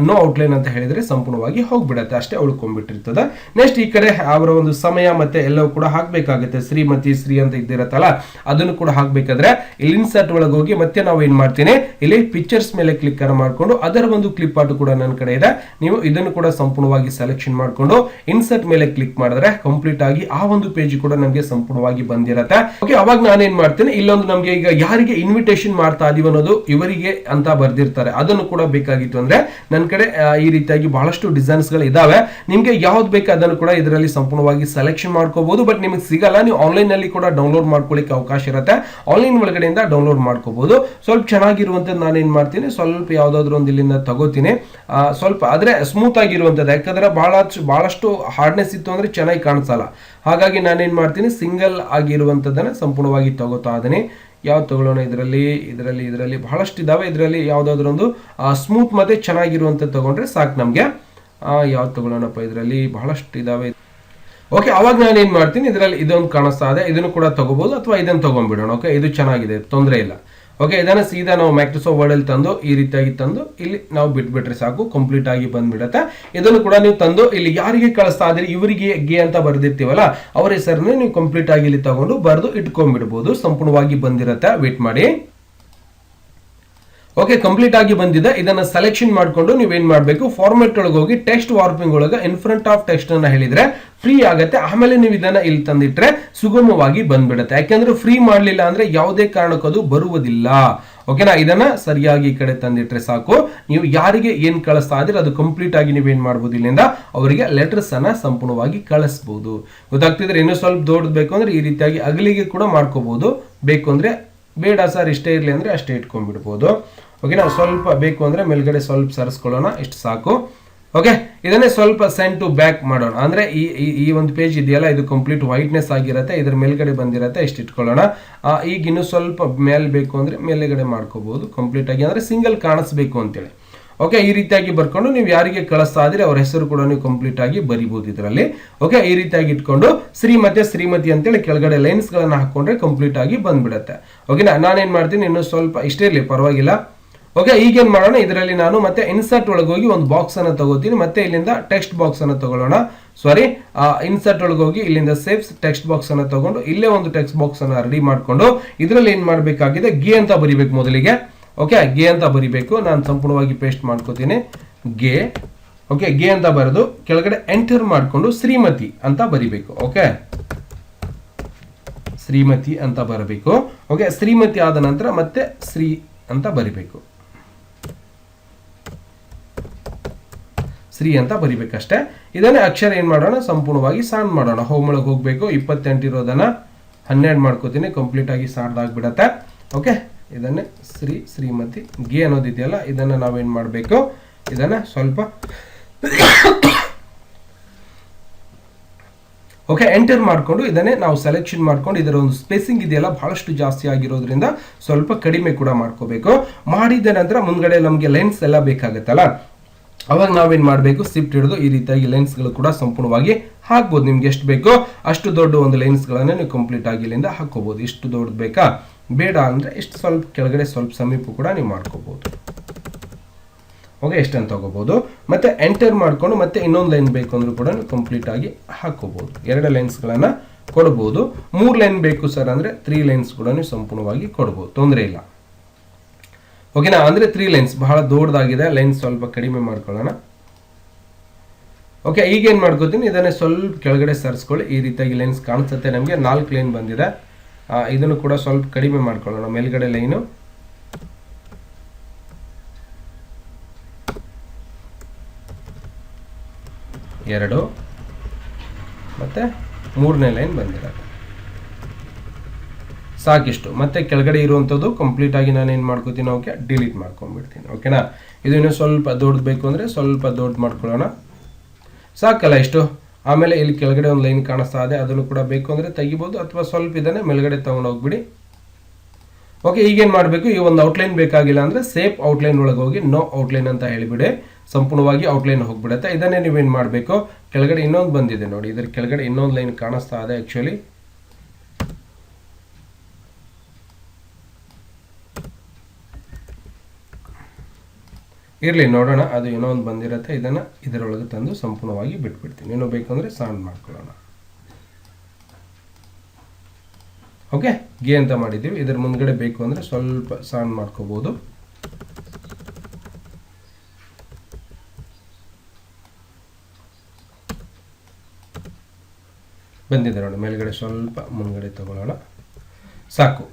Speaker 1: ನೋ ಔಟ್ಲೈನ್ ಅಂತ ಹೇಳಿದ್ರೆ ಸಂಪೂರ್ಣವಾಗಿ ಹೋಗ್ಬಿಡತ್ತೆ, ಅಷ್ಟೇ ಉಳ್ಕೊಂಡ್ಬಿಟ್ಟಿರ್ತದೆ. ನೆಕ್ಸ್ಟ್ ಈ ಕಡೆ ಅವರ ಒಂದು ಸಮಯ ಮತ್ತೆ ಎಲ್ಲವೂ ಕೂಡ ಹಾಕ್ಬೇಕಾಗುತ್ತೆ. ಶ್ರೀಮತಿ ಶ್ರೀ ಅಂತ ಇದ್ದಿರತ್ತಲ್ಲ, ಅದನ್ನು ಕೂಡ ಹಾಕ್ಬೇಕಾದ್ರೆ ಇಲ್ಲಿ ಇನ್ಸರ್ಟ್ ಒಳಗೆ ಹೋಗಿ ಮತ್ತೆ ನಾವು ಏನ್ ಮಾಡ್ತೀನಿ, ಇಲ್ಲಿ ಪಿಕ್ಚರ್ಸ್ ಮೇಲೆ ಕ್ಲಿಕ್ ಅನ್ನು ಮಾಡ್ಕೊಂಡು ಅದರ ಒಂದು ಕ್ಲಿಪ್ ಆರ್ಟ್ ಕೂಡ ನನ್ನ ಕಡೆ ಇದೆ. ನೀವು ಇದನ್ನು ಕೂಡ ಸಂಪೂರ್ಣವಾಗಿ ಸೆಲೆಕ್ಷನ್ ಮಾಡ್ಕೊಂಡು ಇನ್ಸರ್ಟ್ ಮೇಲೆ ಕ್ಲಿಕ್ ಮಾಡಿದ್ರೆ ಕಂಪ್ಲೀಟ್ ಆಗಿ ಆ ಒಂದು ಪೇಜ್ ಕೂಡ ನಮಗೆ ಸಂಪೂರ್ಣವಾಗಿ ಬಂದಿರತ್ತೆ. ಓಕೆ, ಅವಾಗ ನಾನೇನ್ ಮಾಡ್ತೀನಿ, ಇಲ್ಲೊಂದು ನಮ್ಗೆ ಈಗ ಯಾರಿಗೆ ಇನ್ವಿಟೇಷನ್ ಮಾಡ್ತಾ ಇದೀವಿ ಅನ್ನೋದು ಇವರಿಗೆ ಅಂತ ಬರ್ದಿರ್ತಾರೆ, ಅದನ್ನು ಕೂಡ ಬೇಕಾಗಿತ್ತು ಅಂದ್ರೆ ನನ್ನ ಕಡೆ ಈ ರೀತಿಯಾಗಿ ಬಹಳಷ್ಟು ಡಿಸೈನ್ಸ್ ಗಳು ಇದಾವೆ. ನಿಮ್ಗೆ ಯಾವ್ದು ಬೇಕು ಅದನ್ನು ಕೂಡ ಇದರಲ್ಲಿ ಸಂಪೂರ್ಣವಾಗಿ ಸೆಲೆಕ್ಷನ್ ಮಾಡ್ಕೋಬಹುದು. ಬಟ್ ನಿಮಗೆ ಸಿಗಲ್ಲ, ನೀವು ಆನ್ಲೈನ್ ನಲ್ಲಿ ಕೂಡ ಡೌನ್ಲೋಡ್ ಮಾಡ್ಕೊಳ್ಳಿಕ್ಕೆ ಅವಕಾಶ ಇರುತ್ತೆ. ಆನ್ಲೈನ್ ಒಳಗಡೆಯಿಂದ ಡೌನ್ಲೋಡ್ ಮಾಡ್ಕೋಬಹುದು. ಸ್ವಲ್ಪ ಚೆನ್ನಾಗಿರುವಂತದ್ದು ನಾನೇನ್ ಮಾಡ್ತೀನಿ, ಸ್ವಲ್ಪ ಯಾವ್ದಾದ್ರು ಒಂದು ಇಲ್ಲಿಂದ ತಗೋತೀನಿ, ಸ್ವಲ್ಪ ಆದ್ರೆ ಸ್ಮೂತ್ ಆಗಿರುವಂತದ್ದು. ಯಾಕಂದ್ರೆ ಬಹಳಷ್ಟು ಹಾರ್ಡ್ನೆಸ್ ಇತ್ತು ಅಂದ್ರೆ ಚೆನ್ನಾಗಿ ಕಾಣಿಸಲ್ಲ. ಹಾಗಾಗಿ ನಾನೇನ್ ಮಾಡ್ತೀನಿ, ಸಿಂಗಲ್ ಆಗಿರುವಂತದ್ದನ್ನ ಸಂಪೂರ್ಣವಾಗಿ ತಗೋತಾ ಇದ್ದೀನಿ. ಯಾವ್ದು ತಗೊಳ್ಳೋಣ, ಇದರಲ್ಲಿ ಬಹಳಷ್ಟು ಇದಾವೆ. ಇದರಲ್ಲಿ ಯಾವ್ದಾದ್ರು ಒಂದು ಸ್ಮೂತ್ ಮತ್ತೆ ಚೆನ್ನಾಗಿರುವಂತ ತಗೊಂಡ್ರೆ ಸಾಕು ನಮ್ಗೆ. ಯಾವ್ದು ತಗೊಳ್ಳೋಣಪ್ಪ, ಇದರಲ್ಲಿ ಬಹಳಷ್ಟು ಇದಾವೆ. ಓಕೆ, ಅವಾಗ ನಾನು ಏನ್ ಮಾಡ್ತೀನಿ, ಇದರಲ್ಲಿ ಇದೊಂದು ಕಾಣಿಸ್ತಾ ಇದೆ, ಇದನ್ನು ಕೂಡ ತಗೋಬಹುದು ಅಥವಾ ಇದನ್ನು ತಗೊಂಡ್ಬಿಡೋಣ. ಓಕೆ, ಇದು ಚೆನ್ನಾಗಿದೆ, ತೊಂದರೆ ಇಲ್ಲ. ಓಕೆ, ಇದನ್ನ ಸೀದಾ ನಾವು ಮೈಕ್ರೋಸಾಫ್ಟ್ ವರ್ಡ್ ಅಲ್ಲಿ ತಂದು ಈ ರೀತಿಯಾಗಿ ತಂದು ಇಲ್ಲಿ ನಾವು ಬಿಟ್ಬಿಟ್ರೆ ಸಾಕು, ಕಂಪ್ಲೀಟ್ ಆಗಿ ಬಂದ್ಬಿಡತ್ತೆ. ಇದನ್ನು ಕೂಡ ನೀವು ತಂದು ಇಲ್ಲಿ ಯಾರಿಗೆ ಕಳಿಸ್ತಾ ಇದ್ರಿ, ಇವರಿಗೆ ಗೆ ಅಂತ ಬರ್ದಿರ್ತೀವಲ್ಲ ಅವ್ರ ಹೆಸರನ್ನ ನೀವು ಕಂಪ್ಲೀಟ್ ಆಗಿ ಇಲ್ಲಿ ತಗೊಂಡು ಬರೆದು ಇಟ್ಕೊಂಡ್ಬಿಡ್ಬೋದು. ಸಂಪೂರ್ಣವಾಗಿ ಬಂದಿರತ್ತೆ. ವೇಟ್ ಮಾಡಿ. ಓಕೆ, ಕಂಪ್ಲೀಟ್ ಆಗಿ ಬಂದಿದೆ. ಇದನ್ನ ಸೆಲೆಕ್ಷನ್ ಮಾಡ್ಕೊಂಡು ನೀವೇನ್ ಮಾಡಬೇಕು, ಫಾರ್ಮೆಟ್ ಒಳಗೆ ಹೋಗಿ ಟೆಕ್ಸ್ಟ್ ವಾರ್ಪಿಂಗ್ ಒಳಗೆ ಇನ್ ಫ್ರಂಟ್ ಆಫ್ ಟೆಕ್ಸ್ಟ್ ಅನ್ನ ಹೇಳಿದ್ರೆ ಫ್ರೀ ಆಗುತ್ತೆ. ಆಮೇಲೆ ನೀವು ಇದನ್ನ ಇಲ್ಲಿ ತಂದಿಟ್ರೆ ಸುಗಮವಾಗಿ ಬಂದ್ಬಿಡುತ್ತೆ. ಯಾಕೆಂದ್ರೆ ಫ್ರೀ ಮಾಡ್ಲಿಲ್ಲ ಅಂದ್ರೆ ಯಾವುದೇ ಕಾರಣಕ್ಕೂ ಅದು ಬರುವುದಿಲ್ಲ. ಓಕೆನಾ, ಇದನ್ನ ಸರಿಯಾಗಿ ಈ ಕಡೆ ತಂದಿಟ್ರೆ ಸಾಕು. ನೀವು ಯಾರಿಗೆ ಏನ್ ಕಳಿಸ್ತಾ ಇದ್ರೆ ಅದು ಕಂಪ್ಲೀಟ್ ಆಗಿ ನೀವೇನ್ ಮಾಡ್ಬೋದು, ಇಲ್ಲಿಂದ ಅವರಿಗೆ ಲೆಟರ್ಸ್ ಅನ್ನ ಸಂಪೂರ್ಣವಾಗಿ ಕಳಿಸಬಹುದು. ಗೊತ್ತಾಗ್ತಿದ್ರೆ ಇನ್ನೂ ಸ್ವಲ್ಪ ದೊಡ್ಡದು ಬೇಕು ಅಂದ್ರೆ ಈ ರೀತಿಯಾಗಿ ಅಗಲಿಗೆ ಕೂಡ ಮಾಡ್ಕೋಬಹುದು. ಬೇಕು ಅಂದ್ರೆ ಬೇಡ ಸರ್ ಇಷ್ಟೇ ಇರಲಿ ಅಂದ್ರೆ ಅಷ್ಟೇ ಇಟ್ಕೊಂಡ್ಬಿಡ್ಬೋದು. ಓಕೆ, ನಾವು ಸ್ವಲ್ಪ ಬೇಕು ಅಂದ್ರೆ ಮೇಲ್ಗಡೆ ಸ್ವಲ್ಪ ಸರಿಸ್ಕೊಳ್ಳೋಣ, ಇಷ್ಟು ಸಾಕು. ಓಕೆ, ಇದನ್ನೇ ಸ್ವಲ್ಪ ಸೆಂಡ್ ಟು ಬ್ಯಾಕ್ ಮಾಡೋಣ. ಅಂದ್ರೆ ಈ ಒಂದು ಪೇಜ್ ಇದೆಯಲ್ಲ, ಇದು ಕಂಪ್ಲೀಟ್ ವೈಟ್ನೆಸ್ ಆಗಿರುತ್ತೆ, ಇದ್ರ ಮೇಲ್ಗಡೆ ಬಂದಿರತ್ತೆ, ಇಷ್ಟು ಇಟ್ಕೊಳ್ಳೋಣ. ಈಗ ಇನ್ನು ಸ್ವಲ್ಪ ಮೇಲ್ ಬೇಕು ಅಂದ್ರೆ ಮೇಲ್ಗಡೆ ಮಾಡ್ಕೋಬಹುದು ಕಂಪ್ಲೀಟ್ ಆಗಿ, ಅಂದ್ರೆ ಸಿಂಗಲ್ ಕಾಣಿಸ್ಬೇಕು ಅಂತೇಳಿ. ಓಕೆ, ಈ ರೀತಿಯಾಗಿ ಬರ್ಕೊಂಡು ನೀವು ಯಾರಿಗೆ ಕಳಿಸ್ತಾ ಇದ್ರೆ ಅವ್ರ ಹೆಸರು ಕೂಡ ನೀವು ಕಂಪ್ಲೀಟ್ ಆಗಿ ಬರಿಬಹುದು ಇದರಲ್ಲಿ. ಓಕೆ, ಈ ರೀತಿಯಾಗಿ ಇಟ್ಕೊಂಡು ಶ್ರೀಮತಿ ಅಂತೇಳಿ ಕೆಳಗಡೆ ಲೈನ್ಸ್ ಗಳನ್ನ ಹಾಕೊಂಡ್ರೆ ಕಂಪ್ಲೀಟ್ ಆಗಿ ಬಂದ್ಬಿಡತ್ತೆ. ಓಕೆನಾ, ನಾನೇನ್ ಮಾಡ್ತೀನಿ, ಇನ್ನು ಸ್ವಲ್ಪ ಇಷ್ಟೇ ಇರಲಿ, ಪರವಾಗಿಲ್ಲ. ಓಕೆ, ಈಗೇನ್ ಮಾಡೋಣ, ಇದರಲ್ಲಿ ನಾನು ಮತ್ತೆ ಇನ್ಸರ್ಟ್ ಒಳಗೆ ಹೋಗಿ ಒಂದು ಬಾಕ್ಸ್ ಅನ್ನ ತಗೋತೀನಿ. ಮತ್ತೆ ಇಲ್ಲಿಂದ ಟೆಕ್ಸ್ಟ್ ಬಾಕ್ಸ್ ಅನ್ನ ತಗೊಳ್ಳೋಣ. ಸಾರಿ, ಇನ್ಸರ್ಟ್ ಒಳಗೆ ಹೋಗಿ ಇಲ್ಲಿಂದ ಸೇವ್ ಟೆಕ್ಸ್ಟ್ ಬಾಕ್ಸ್ ಅನ್ನ ತಗೊಂಡು ಇಲ್ಲೇ ಒಂದು ಟೆಕ್ಸ್ಟ್ ಬಾಕ್ಸ್ ಅನ್ನ ರೆಡಿ ಮಾಡ್ಕೊಂಡು ಇದರಲ್ಲಿ ಏನ್ ಮಾಡ್ಬೇಕಾಗಿದೆ, ಗೆ ಅಂತ ಬರಿಬೇಕು ಮೊದಲಿಗೆ. ಓಕೆ, ಗೆ ಅಂತ ಬರಿಬೇಕು. ನಾನು ಸಂಪೂರ್ಣವಾಗಿ ಪೇಸ್ಟ್ ಮಾಡ್ಕೋತೀನಿ, ಗೆ. ಓಕೆ, ಗೆ ಅಂತ ಬರೆದು ಕೆಳಗಡೆ ಎಂಟರ್ ಮಾಡ್ಕೊಂಡು ಶ್ರೀಮತಿ ಅಂತ ಬರಿಬೇಕು. ಓಕೆ, ಶ್ರೀಮತಿ ಅಂತ ಬರಬೇಕು. ಓಕೆ, ಶ್ರೀಮತಿ ಆದ ನಂತರ ಮತ್ತೆ ಶ್ರೀ ಅಂತ ಬರಿಬೇಕು, ಶ್ರೀ ಅಂತ ಬರಿಬೇಕಷ್ಟೇ. ಇದನ್ನೇ ಅಕ್ಷರ ಏನ್ ಮಾಡೋಣ, ಸಂಪೂರ್ಣವಾಗಿ ಸಣ್ಣ ಮಾಡೋಣ. ಹೋಮ್ ಒಳಗೆ ಹೋಗ್ಬೇಕು, 28 ಇರೋದನ್ನ 12 ಮಾಡ್ಕೋತೀನಿ, ಕಂಪ್ಲೀಟ್ ಆಗಿ ಸಣ್ಣದಾಗ್ಬಿಡತ್ತೆ. ಓಕೆ, ಇದನ್ನೇ ಶ್ರೀಮತಿ ಗೆ ಅನ್ನೋದಿದೆಯಲ್ಲ, ಇದನ್ನ ನಾವೇನ್ ಮಾಡಬೇಕು, ಇದನ್ನ ಸ್ವಲ್ಪ ಓಕೆ ಎಂಟರ್ ಮಾಡ್ಕೊಂಡು ಇದನ್ನೇ ನಾವು ಸೆಲೆಕ್ಷನ್ ಮಾಡ್ಕೊಂಡು ಇದರ ಒಂದು ಸ್ಪೇಸಿಂಗ್ ಇದೆಯಲ್ಲ ಬಹಳಷ್ಟು ಜಾಸ್ತಿ ಆಗಿರೋದ್ರಿಂದ ಸ್ವಲ್ಪ ಕಡಿಮೆ ಕೂಡ ಮಾಡ್ಕೋಬೇಕು. ಮಾಡಿದ ನಂತರ ಮುಂದ್ಗಡೆ ನಮಗೆ ಲೈನ್ಸ್ ಎಲ್ಲ ಬೇಕಾಗುತ್ತಲ್ಲ, ಅವಾಗ ನಾವೇನ್ ಮಾಡಬೇಕು, ಶಿಫ್ಟ್ ಹಿಡಿದು ಈ ರೀತಿಯಾಗಿ ಲೈನ್ಸ್ ಗಳು ಕೂಡ ಸಂಪೂರ್ಣವಾಗಿ ಹಾಕ್ಬೋದು. ನಿಮ್ಗೆ ಎಷ್ಟು ಬೇಕೋ ಅಷ್ಟು ದೊಡ್ಡ ಒಂದು ಲೈನ್ಸ್ ಗಳನ್ನ ನೀವು ಕಂಪ್ಲೀಟ್ ಆಗಿ ಇಲ್ಲಿಂದ ಹಾಕೋಬಹುದು. ಇಷ್ಟು ದೊಡ್ಡದು ಬೇಕಾ, ಬೇಡ ಅಂದ್ರೆ ಇಷ್ಟು ಸ್ವಲ್ಪ ಕೆಳಗಡೆ ಸ್ವಲ್ಪ ಸಮೀಪ ಕೂಡ ನೀವು ಮಾಡ್ಕೋಬಹುದು. ಓಕೆ, ಎಷ್ಟಂತ ತಗೋಬಹುದು. ಮತ್ತೆ ಎಂಟರ್ ಮಾಡ್ಕೊಂಡು ಮತ್ತೆ ಇನ್ನೊಂದು ಲೈನ್ ಬೇಕು ಅಂದ್ರೂ ಕೂಡ ನೀವು ಕಂಪ್ಲೀಟ್ ಆಗಿ ಹಾಕೋಬಹುದು. 2 ಲೈನ್ಸ್ ಗಳನ್ನ ಕೊಡಬಹುದು. 3 ಲೈನ್ ಬೇಕು ಸರ್ ಅಂದ್ರೆ 3 ಲೈನ್ಸ್ ಕೂಡ ನೀವು ಸಂಪೂರ್ಣವಾಗಿ ಕೊಡಬಹುದು, ತೊಂದರೆ ಇಲ್ಲ. ಓಕೆನಾ, ಅಂದ್ರೆ 3 ಲೈನ್ಸ್ ಬಹಳ ದೊಡ್ಡದಾಗಿದೆ, ಲೈನ್ಸ್ ಸ್ವಲ್ಪ ಕಡಿಮೆ ಮಾಡ್ಕೊಳ್ಳೋಣ. ಓಕೆ, ಈಗ ಏನ್ ಮಾಡ್ಕೋತೀನಿ, ಇದನ್ನೇ ಸ್ವಲ್ಪ ಕೆಳಗಡೆ ಸರಿಸ್ಕೊಳ್ಳಿ. ಈ ರೀತಿಯಾಗಿ ಲೈನ್ಸ್ ಕಾಣಿಸುತ್ತೆ ನಮಗೆ. 4 ಲೈನ್ ಬಂದಿದೆ. ಇದನ್ನು ಕೂಡ ಸ್ವಲ್ಪ ಕಡಿಮೆ ಮಾಡ್ಕೊಳ್ಳೋಣ. ಮೇಲ್ಗಡೆ ಲೈನು, ಎರಡು ಮತ್ತೆ 3ನೇ ಲೈನ್ ಬಂದಿರುತ್ತೆ, ಸಾಕಿಷ್ಟು. ಮತ್ತೆ ಕೆಳಗಡೆ ಇರುವಂಥದ್ದು ಕಂಪ್ಲೀಟ್ ಆಗಿ ನಾನು ಏನು ಮಾಡ್ಕೋತೀನಿ, ಓಕೆ ಡಿಲೀಟ್ ಮಾಡ್ಕೊಂಡ್ಬಿಡ್ತೀನಿ. ಓಕೆನಾ, ಇದು ಇನ್ನೂ ಸ್ವಲ್ಪ ದೊಡ್ಡದು ಬೇಕು ಅಂದರೆ ಸ್ವಲ್ಪ ದೊಡ್ಡ ಮಾಡ್ಕೊಳ್ಳೋಣ, ಸಾಕಲ್ಲ ಇಷ್ಟು. ಆಮೇಲೆ ಇಲ್ಲಿ ಕೆಳಗಡೆ ಒಂದು ಲೈನ್ ಕಾಣಿಸ್ತಾ ಇದೆ, ಅದನ್ನು ಕೂಡ ಬೇಕು ಅಂದರೆ ತೆಗಿಬೋದು, ಅಥವಾ ಸ್ವಲ್ಪ ಇದನ್ನೇ ಮೇಲ್ಗಡೆ ತಗೊಂಡೋಗ್ಬಿಡಿ. ಓಕೆ, ಈಗೇನು ಮಾಡಬೇಕು, ಈ ಒಂದು ಔಟ್ಲೈನ್ ಬೇಕಾಗಿಲ್ಲ ಅಂದರೆ ಸೇಫ್ ಔಟ್ಲೈನ್ ಒಳಗೆ ಹೋಗಿ ನೋ ಔಟ್ಲೈನ್ ಅಂತ ಹೇಳಿಬಿಡಿ, ಸಂಪೂರ್ಣವಾಗಿ ಔಟ್ಲೈನ್ ಹೋಗ್ಬಿಡುತ್ತೆ. ಇದನ್ನೇ ನೀವೇನು ಮಾಡಬೇಕು, ಕೆಳಗಡೆ ಇನ್ನೊಂದು ಬಂದಿದೆ ನೋಡಿ, ಇದರ ಕೆಳಗಡೆ ಇನ್ನೊಂದು ಲೈನ್ ಕಾಣಿಸ್ತಾ ಇದೆ ಆ್ಯಕ್ಚುಲಿ. ಇರಲಿ ನೋಡೋಣ, ಅದು ಏನೋ ಒಂದು ಬಂದಿರುತ್ತೆ. ಇದನ್ನು ಇದರೊಳಗೆ ತಂದು ಸಂಪೂರ್ಣವಾಗಿ ಬಿಟ್ಬಿಡ್ತೀನಿ. ಏನೋ ಬೇಕಂದರೆ ಸಣ್ಣ ಮಾಡ್ಕೊಳ್ಳೋಣ. ಓಕೆ, ಗೆ ಅಂತ ಮಾಡಿದ್ದೀವಿ. ಇದರ ಮುಂದ್ಗಡೆ ಬೇಕು ಅಂದರೆ ಸ್ವಲ್ಪ ಸಣ್ಣ ಮಾಡ್ಕೋಬೋದು. ಬಂದಿದೆ ನೋಡಿ, ಮೇಲ್ಗಡೆ ಸ್ವಲ್ಪ ಮುಂದ್ಗಡೆ ತಗೊಳ್ಳೋಣ, ಸಾಕು.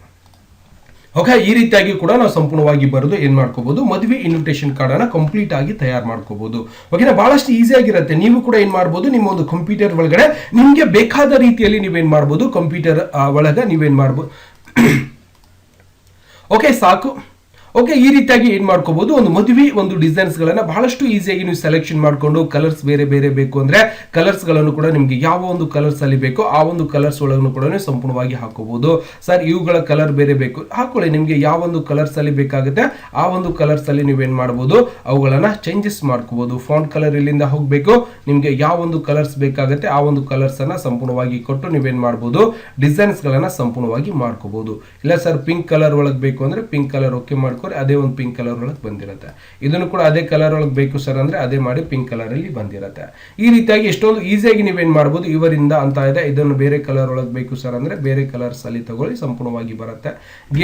Speaker 1: ಓಕೆ, ಈ ರೀತಿಯಾಗಿ ಕೂಡ ನಾವು ಸಂಪೂರ್ಣವಾಗಿ ಬರೆದು ಏನ್ ಮಾಡ್ಕೋಬಹುದು, ಮದುವೆ ಇನ್ವಿಟೇಷನ್ ಕಾರ್ಡ್ ಅನ್ನ ಕಂಪ್ಲೀಟ್ ಆಗಿ ತಯಾರು ಮಾಡ್ಕೋಬಹುದು. ಓಕೆನಾ, ಬಹಳಷ್ಟು ಈಸಿ ಆಗಿರುತ್ತೆ. ನೀವು ಕೂಡ ಏನ್ ಮಾಡಬಹುದು, ನಿಮ್ಮ ಒಂದು ಕಂಪ್ಯೂಟರ್ ಒಳಗಡೆ ನಿಮ್ಗೆ ಬೇಕಾದ ರೀತಿಯಲ್ಲಿ ನೀವೇನ್ ಮಾಡಬಹುದು, ಕಂಪ್ಯೂಟರ್ ಒಳಗೆ ನೀವೇನ್ ಮಾಡಬಹುದು. ಓಕೆ, ಸಾಕು. ಓಕೆ, ಈ ರೀತಿಯಾಗಿ ಏನ್ ಮಾಡ್ಕೋಬಹುದು, ಒಂದು ಮದುವೆ ಒಂದು ಡಿಸೈನ್ಸ್ ಗಳನ್ನ ಬಹಳಷ್ಟು ಈಸಿಯಾಗಿ ನೀವು ಸೆಲೆಕ್ಷನ್ ಮಾಡ್ಕೊಂಡು, ಕಲರ್ಸ್ ಬೇರೆ ಬೇರೆ ಬೇಕು ಅಂದ್ರೆ ಕಲರ್ಸ್ ಗಳನ್ನು ಕೂಡ ನಿಮ್ಗೆ ಯಾವ ಒಂದು ಕಲರ್ಸ್ ಅಲ್ಲಿ ಬೇಕೋ ಆ ಒಂದು ಕಲರ್ಸ್ ಒಳಗೂ ಕೂಡ ನೀವು ಸಂಪೂರ್ಣವಾಗಿ ಹಾಕೋಬಹುದು. ಸರ್ ಇವುಗಳ ಕಲರ್ ಬೇರೆ ಬೇಕು ಹಾಕೊಳ್ಳಿ, ನಿಮ್ಗೆ ಯಾವ ಒಂದು ಕಲರ್ಸ್ ಅಲ್ಲಿ ಬೇಕಾಗುತ್ತೆ ಆ ಒಂದು ಕಲರ್ಸ್ ಅಲ್ಲಿ ನೀವೇನ್ ಮಾಡಬಹುದು, ಅವುಗಳನ್ನ ಚೇಂಜಸ್ ಮಾಡ್ಕೋಬಹುದು. ಫಾಂಟ್ ಕಲರ್ ಇಲ್ಲಿಂದ ಹೋಗ್ಬೇಕು, ನಿಮ್ಗೆ ಯಾವ ಒಂದು ಕಲರ್ಸ್ ಬೇಕಾಗುತ್ತೆ ಆ ಒಂದು ಕಲರ್ಸ್ ಅನ್ನ ಸಂಪೂರ್ಣವಾಗಿ ಕೊಟ್ಟು ನೀವೇನ್ ಮಾಡಬಹುದು, ಡಿಸೈನ್ಸ್ ಗಳನ್ನ ಸಂಪೂರ್ಣವಾಗಿ ಮಾಡ್ಕೋಬಹುದು. ಇಲ್ಲ ಸರ್ ಪಿಂಕ್ ಕಲರ್ ಒಳಗೆ ಬೇಕು ಅಂದ್ರೆ ಪಿಂಕ್ ಕಲರ್ ಓಕೆ ಮಾಡ್ಕೊ, ಅದೇ ಒಂದು ಪಿಂಕ್ ಕಲರ್ ಒಳಗೆ ಬಂದಿರುತ್ತೆ. ಇದನ್ನು ಕೂಡ ಅದೇ ಕಲರ್ ಒಳಗೆ ಬೇಕು ಸರ್ ಅಂದ್ರೆ ಅದೇ ಮಾಡಿ ಪಿಂಕ್ ಕಲರ್ ಅಲ್ಲಿ ಬಂದಿರುತ್ತೆ. ಈ ರೀತಿಯಾಗಿ ಎಷ್ಟೊಂದು ಈಸಿಯಾಗಿ ನೀವೇನ್ ಮಾಡಬಹುದು, ಇವರಿಂದ ಅಂತ ಇದೆ ಇದನ್ನು ಬೇರೆ ಕಲರ್ ಒಳಗೆ ಬೇಕು ಸರ್ ಅಂದ್ರೆ ಬೇರೆ ಕಲರ್ಸ್ ಅಲ್ಲಿ ತಗೊಳ್ಳಿ, ಸಂಪೂರ್ಣವಾಗಿ ಬರುತ್ತೆ.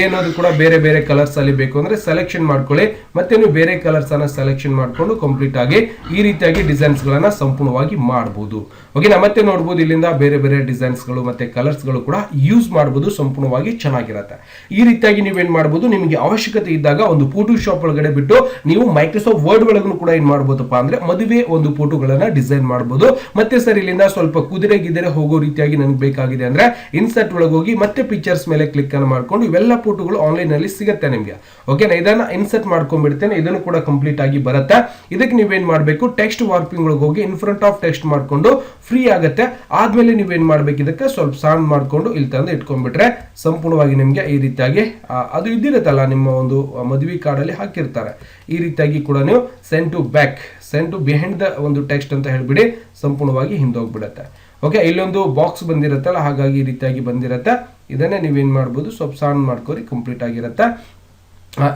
Speaker 1: ಏನೋದು ಕೂಡ ಬೇರೆ ಬೇರೆ ಕಲರ್ಸ್ ಅಲ್ಲಿ ಬೇಕು ಅಂದ್ರೆ ಸೆಲೆಕ್ಷನ್ ಮಾಡ್ಕೊಳ್ಳಿ, ಮತ್ತೆ ನೀವು ಬೇರೆ ಕಲರ್ಸ್ ಅನ್ನ ಸೆಲೆಕ್ಷನ್ ಮಾಡ್ಕೊಂಡು ಕಂಪ್ಲೀಟ್ ಆಗಿ ಈ ರೀತಿಯಾಗಿ ಡಿಸೈನ್ಸ್ ಗಳನ್ನ ಸಂಪೂರ್ಣವಾಗಿ ಮಾಡಬಹುದು. ಓಕೆನಾ, ಮತ್ತೆ ನೋಡಬಹುದು ಇಲ್ಲಿಂದ ಬೇರೆ ಬೇರೆ ಡಿಸೈನ್ಸ್ ಗಳು ಮತ್ತೆ ಕಲರ್ಸ್ ಗಳು ಕೂಡ ಯೂಸ್ ಮಾಡಬಹುದು, ಸಂಪೂರ್ಣವಾಗಿ ಚೆನ್ನಾಗಿರುತ್ತೆ. ಈ ರೀತಿಯಾಗಿ ನೀವೇನ್ ಮಾಡಬಹುದು, ನಿಮಗೆ ಅವಶ್ಯಕತೆ ಇದ್ದಾಗ ಒಂದು ಫೋಟೋಶಾಪ್ ಒಳಗಡೆ ಬಿಟ್ಟು ನೀವು ಮೈಕ್ರೋಸಾಫ್ಟ್ ವರ್ಡ್ ಒಳಗೂ ಕೂಡ ಏನ್ ಮಾಡಬಹುದಪ್ಪ ಅಂದ್ರೆ ಮದುವೆ ಒಂದು ಫೋಟೋಗಳನ್ನ ಡಿಸೈನ್ ಮಾಡಬಹುದು. ಮತ್ತೆ ಸರ್ ಇಲ್ಲಿಂದ ಸ್ವಲ್ಪ ಕುದುರೆ ಗಿದರೆ ಹೋಗೋ ರೀತಿಯಾಗಿ ನನಗೆ ಬೇಕಾಗಿದೆ ಅಂದ್ರೆ ಇನ್ಸರ್ಟ್ ಒಳಗೆ ಹೋಗಿ ಮತ್ತೆ ಪಿಕ್ಚರ್ಸ್ ಮೇಲೆ ಕ್ಲಿಕ್ ಅನ್ನು ಮಾಡ್ಕೊಂಡು ಇವೆಲ್ಲ ಫೋಟೋಗಳು ಆನ್ಲೈನ್ ಅಲ್ಲಿ ಸಿಗುತ್ತೆ ನಿಮ್ಗೆ. ಓಕೆನಾ, ಇದನ್ನ ಇನ್ಸರ್ಟ್ ಮಾಡ್ಕೊಂಡ್ಬಿಡ್ತೇನೆ, ಇದನ್ನು ಕೂಡ ಕಂಪ್ಲೀಟ್ ಆಗಿ ಬರುತ್ತೆ. ಇದಕ್ಕೆ ನೀವೇನ್ ಮಾಡಬೇಕು, ಟೆಕ್ಸ್ಟ್ ವಾರ್ಪಿಂಗ್ ಒಳಗೆ ಹೋಗಿ ಇನ್ ಫ್ರಂಟ್ ಆಫ್ ಟೆಕ್ಸ್ಟ್ ಮಾಡ್ಕೊಂಡು ಫ್ರೀ ಆಗುತ್ತೆ. ಆದ್ಮೇಲೆ ನೀವೇನ್ ಮಾಡ್ಬೇಕು, ಇದಕ್ಕೆ ಸ್ವಲ್ಪ ಸೌಂಡ್ ಮಾಡ್ಕೊಂಡು ಇಲ್ಲಿ ತಂದು ಇಟ್ಕೊಂಡ್ಬಿಟ್ರೆ ಸಂಪೂರ್ಣವಾಗಿ ನಿಮ್ಗೆ ಈ ರೀತಿಯಾಗಿ ಅದು ಇದ್ದಿರುತ್ತಲ್ಲ ನಿಮ್ಮ ಒಂದು ಮದುವೆ ಕಾರ್ಡ್ ಅಲ್ಲಿ ಹಾಕಿರ್ತಾರೆ, ಈ ರೀತಿಯಾಗಿ ಕೂಡ ನೀವು send to back, send to behind the ಒಂದು ಟೆಕ್ಸ್ಟ್ ಅಂತ ಹೇಳ್ಬಿಡಿ, ಸಂಪೂರ್ಣವಾಗಿ ಹಿಂದೋಗ್ಬಿಡುತ್ತೆ. ಓಕೆ, ಇಲ್ಲೊಂದು ಬಾಕ್ಸ್ ಬಂದಿರುತ್ತಲ್ಲ, ಹಾಗಾಗಿ ಈ ರೀತಿಯಾಗಿ ಬಂದಿರುತ್ತೆ. ಇದನ್ನೇ ನೀವೇನ್ ಮಾಡ್ಬೋದು, ಸ್ವಲ್ಪ ಸೌಂಡ್ ಮಾಡ್ಕೊರಿ, ಕಂಪ್ಲೀಟ್ ಆಗಿರುತ್ತೆ.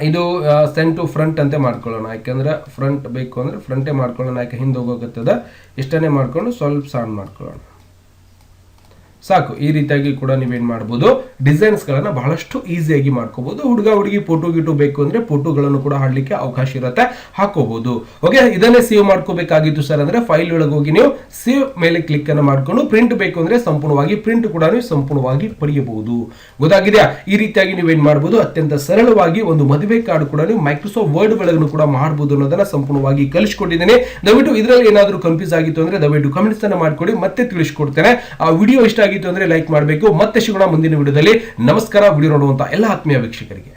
Speaker 1: ಇದು ಸೆಂಡ್ ಟು ಫ್ರಂಟ್ ಅಂತ ಮಾಡ್ಕೊಳ್ಳೋಣ, ಯಾಕಂದ್ರೆ ಫ್ರಂಟ್ ಬೇಕು ಅಂದ್ರೆ ಫ್ರಂಟೇ ಮಾಡ್ಕೊಳ್ಳೋಣ, ಯಾಕೆ ಹಿಂದೆ ಹೋಗೋಗುತ್ತದೆ. ಇಷ್ಟನ್ನೇ ಮಾಡ್ಕೊಂಡು ಸ್ವಲ್ಪ ಸೌಂಡ್ ಮಾಡ್ಕೊಳ್ಳೋಣ, ಸಾಕು. ಈ ರೀತಿಯಾಗಿ ಕೂಡ ನೀವೇನ್ ಮಾಡಬಹುದು, ಡಿಸೈನ್ಸ್ ಗಳನ್ನ ಬಹಳಷ್ಟು ಈಸಿಯಾಗಿ ಮಾಡ್ಕೋಬಹುದು. ಹುಡುಗ ಹುಡುಗಿ ಫೋಟೋ ಗಿಟೋ ಬೇಕು ಅಂದ್ರೆ ಫೋಟೋಗಳನ್ನು ಕೂಡ ಹಾಡ್ಲಿಕ್ಕೆ ಅವಕಾಶ ಇರುತ್ತೆ, ಹಾಕೋಬಹುದು. ಓಕೆ, ಇದನ್ನೇ ಸೇವ್ ಮಾಡ್ಕೋಬೇಕಾಗಿತ್ತು ಸರ್ ಅಂದ್ರೆ ಫೈಲ್ ಒಳಗೆ ಹೋಗಿ ನೀವು ಸೇವ್ ಮೇಲೆ ಕ್ಲಿಕ್ ಅನ್ನು ಮಾಡ್ಕೊಂಡು ಪ್ರಿಂಟ್ ಬೇಕು ಅಂದ್ರೆ ಸಂಪೂರ್ಣವಾಗಿ ಪ್ರಿಂಟ್ ಕೂಡ ನೀವು ಸಂಪೂರ್ಣವಾಗಿ ಪಡೆಯಬಹುದು. ಗೊತ್ತಾಗಿದೆಯಾ? ಈ ರೀತಿಯಾಗಿ ನೀವೇನ್ ಮಾಡಬಹುದು, ಅತ್ಯಂತ ಸರಳವಾಗಿ ಒಂದು ಮದುವೆ ಕಾರ್ಡ್ ಕೂಡ ನೀವು ಮೈಕ್ರೋಸಾಫ್ಟ್ ವರ್ಡ್ ಒಳಗೂ ಕೂಡ ಮಾಡಬಹುದು ಅನ್ನೋದನ್ನ ಸಂಪೂರ್ಣವಾಗಿ ಕಲಿಸ್ಕೊಟ್ಟಿದ್ದೇನೆ. ದಯವಿಟ್ಟು ಇದರಲ್ಲಿ ಏನಾದರೂ ಕನ್ಫ್ಯೂಸ್ ಆಗಿತ್ತು ಅಂದ್ರೆ ದಯವಿಟ್ಟು ಕಮೆಂಟ್ಸ್ ಅನ್ನ ಮಾಡ್ಕೊಡಿ, ಮತ್ತೆ ತಿಳಿಸ್ಕೊಡ್ತೇನೆ. ಆ ವಿಡಿಯೋ ಇಷ್ಟ ಆಗಿತ್ತು ಅಂದ್ರೆ ಲೈಕ್ ಮಾಡಬೇಕು. ಮತ್ತೆ ಸಿಗೋಣ ಮುಂದಿನ ವಿಡಿಯೋದಲ್ಲಿ. ನಮಸ್ಕಾರ. ವಿಡಿಯೋ ನೋಡುವಂತ ಎಲ್ಲ ಆತ್ಮೀಯ ವೀಕ್ಷಕರಿಗೆ.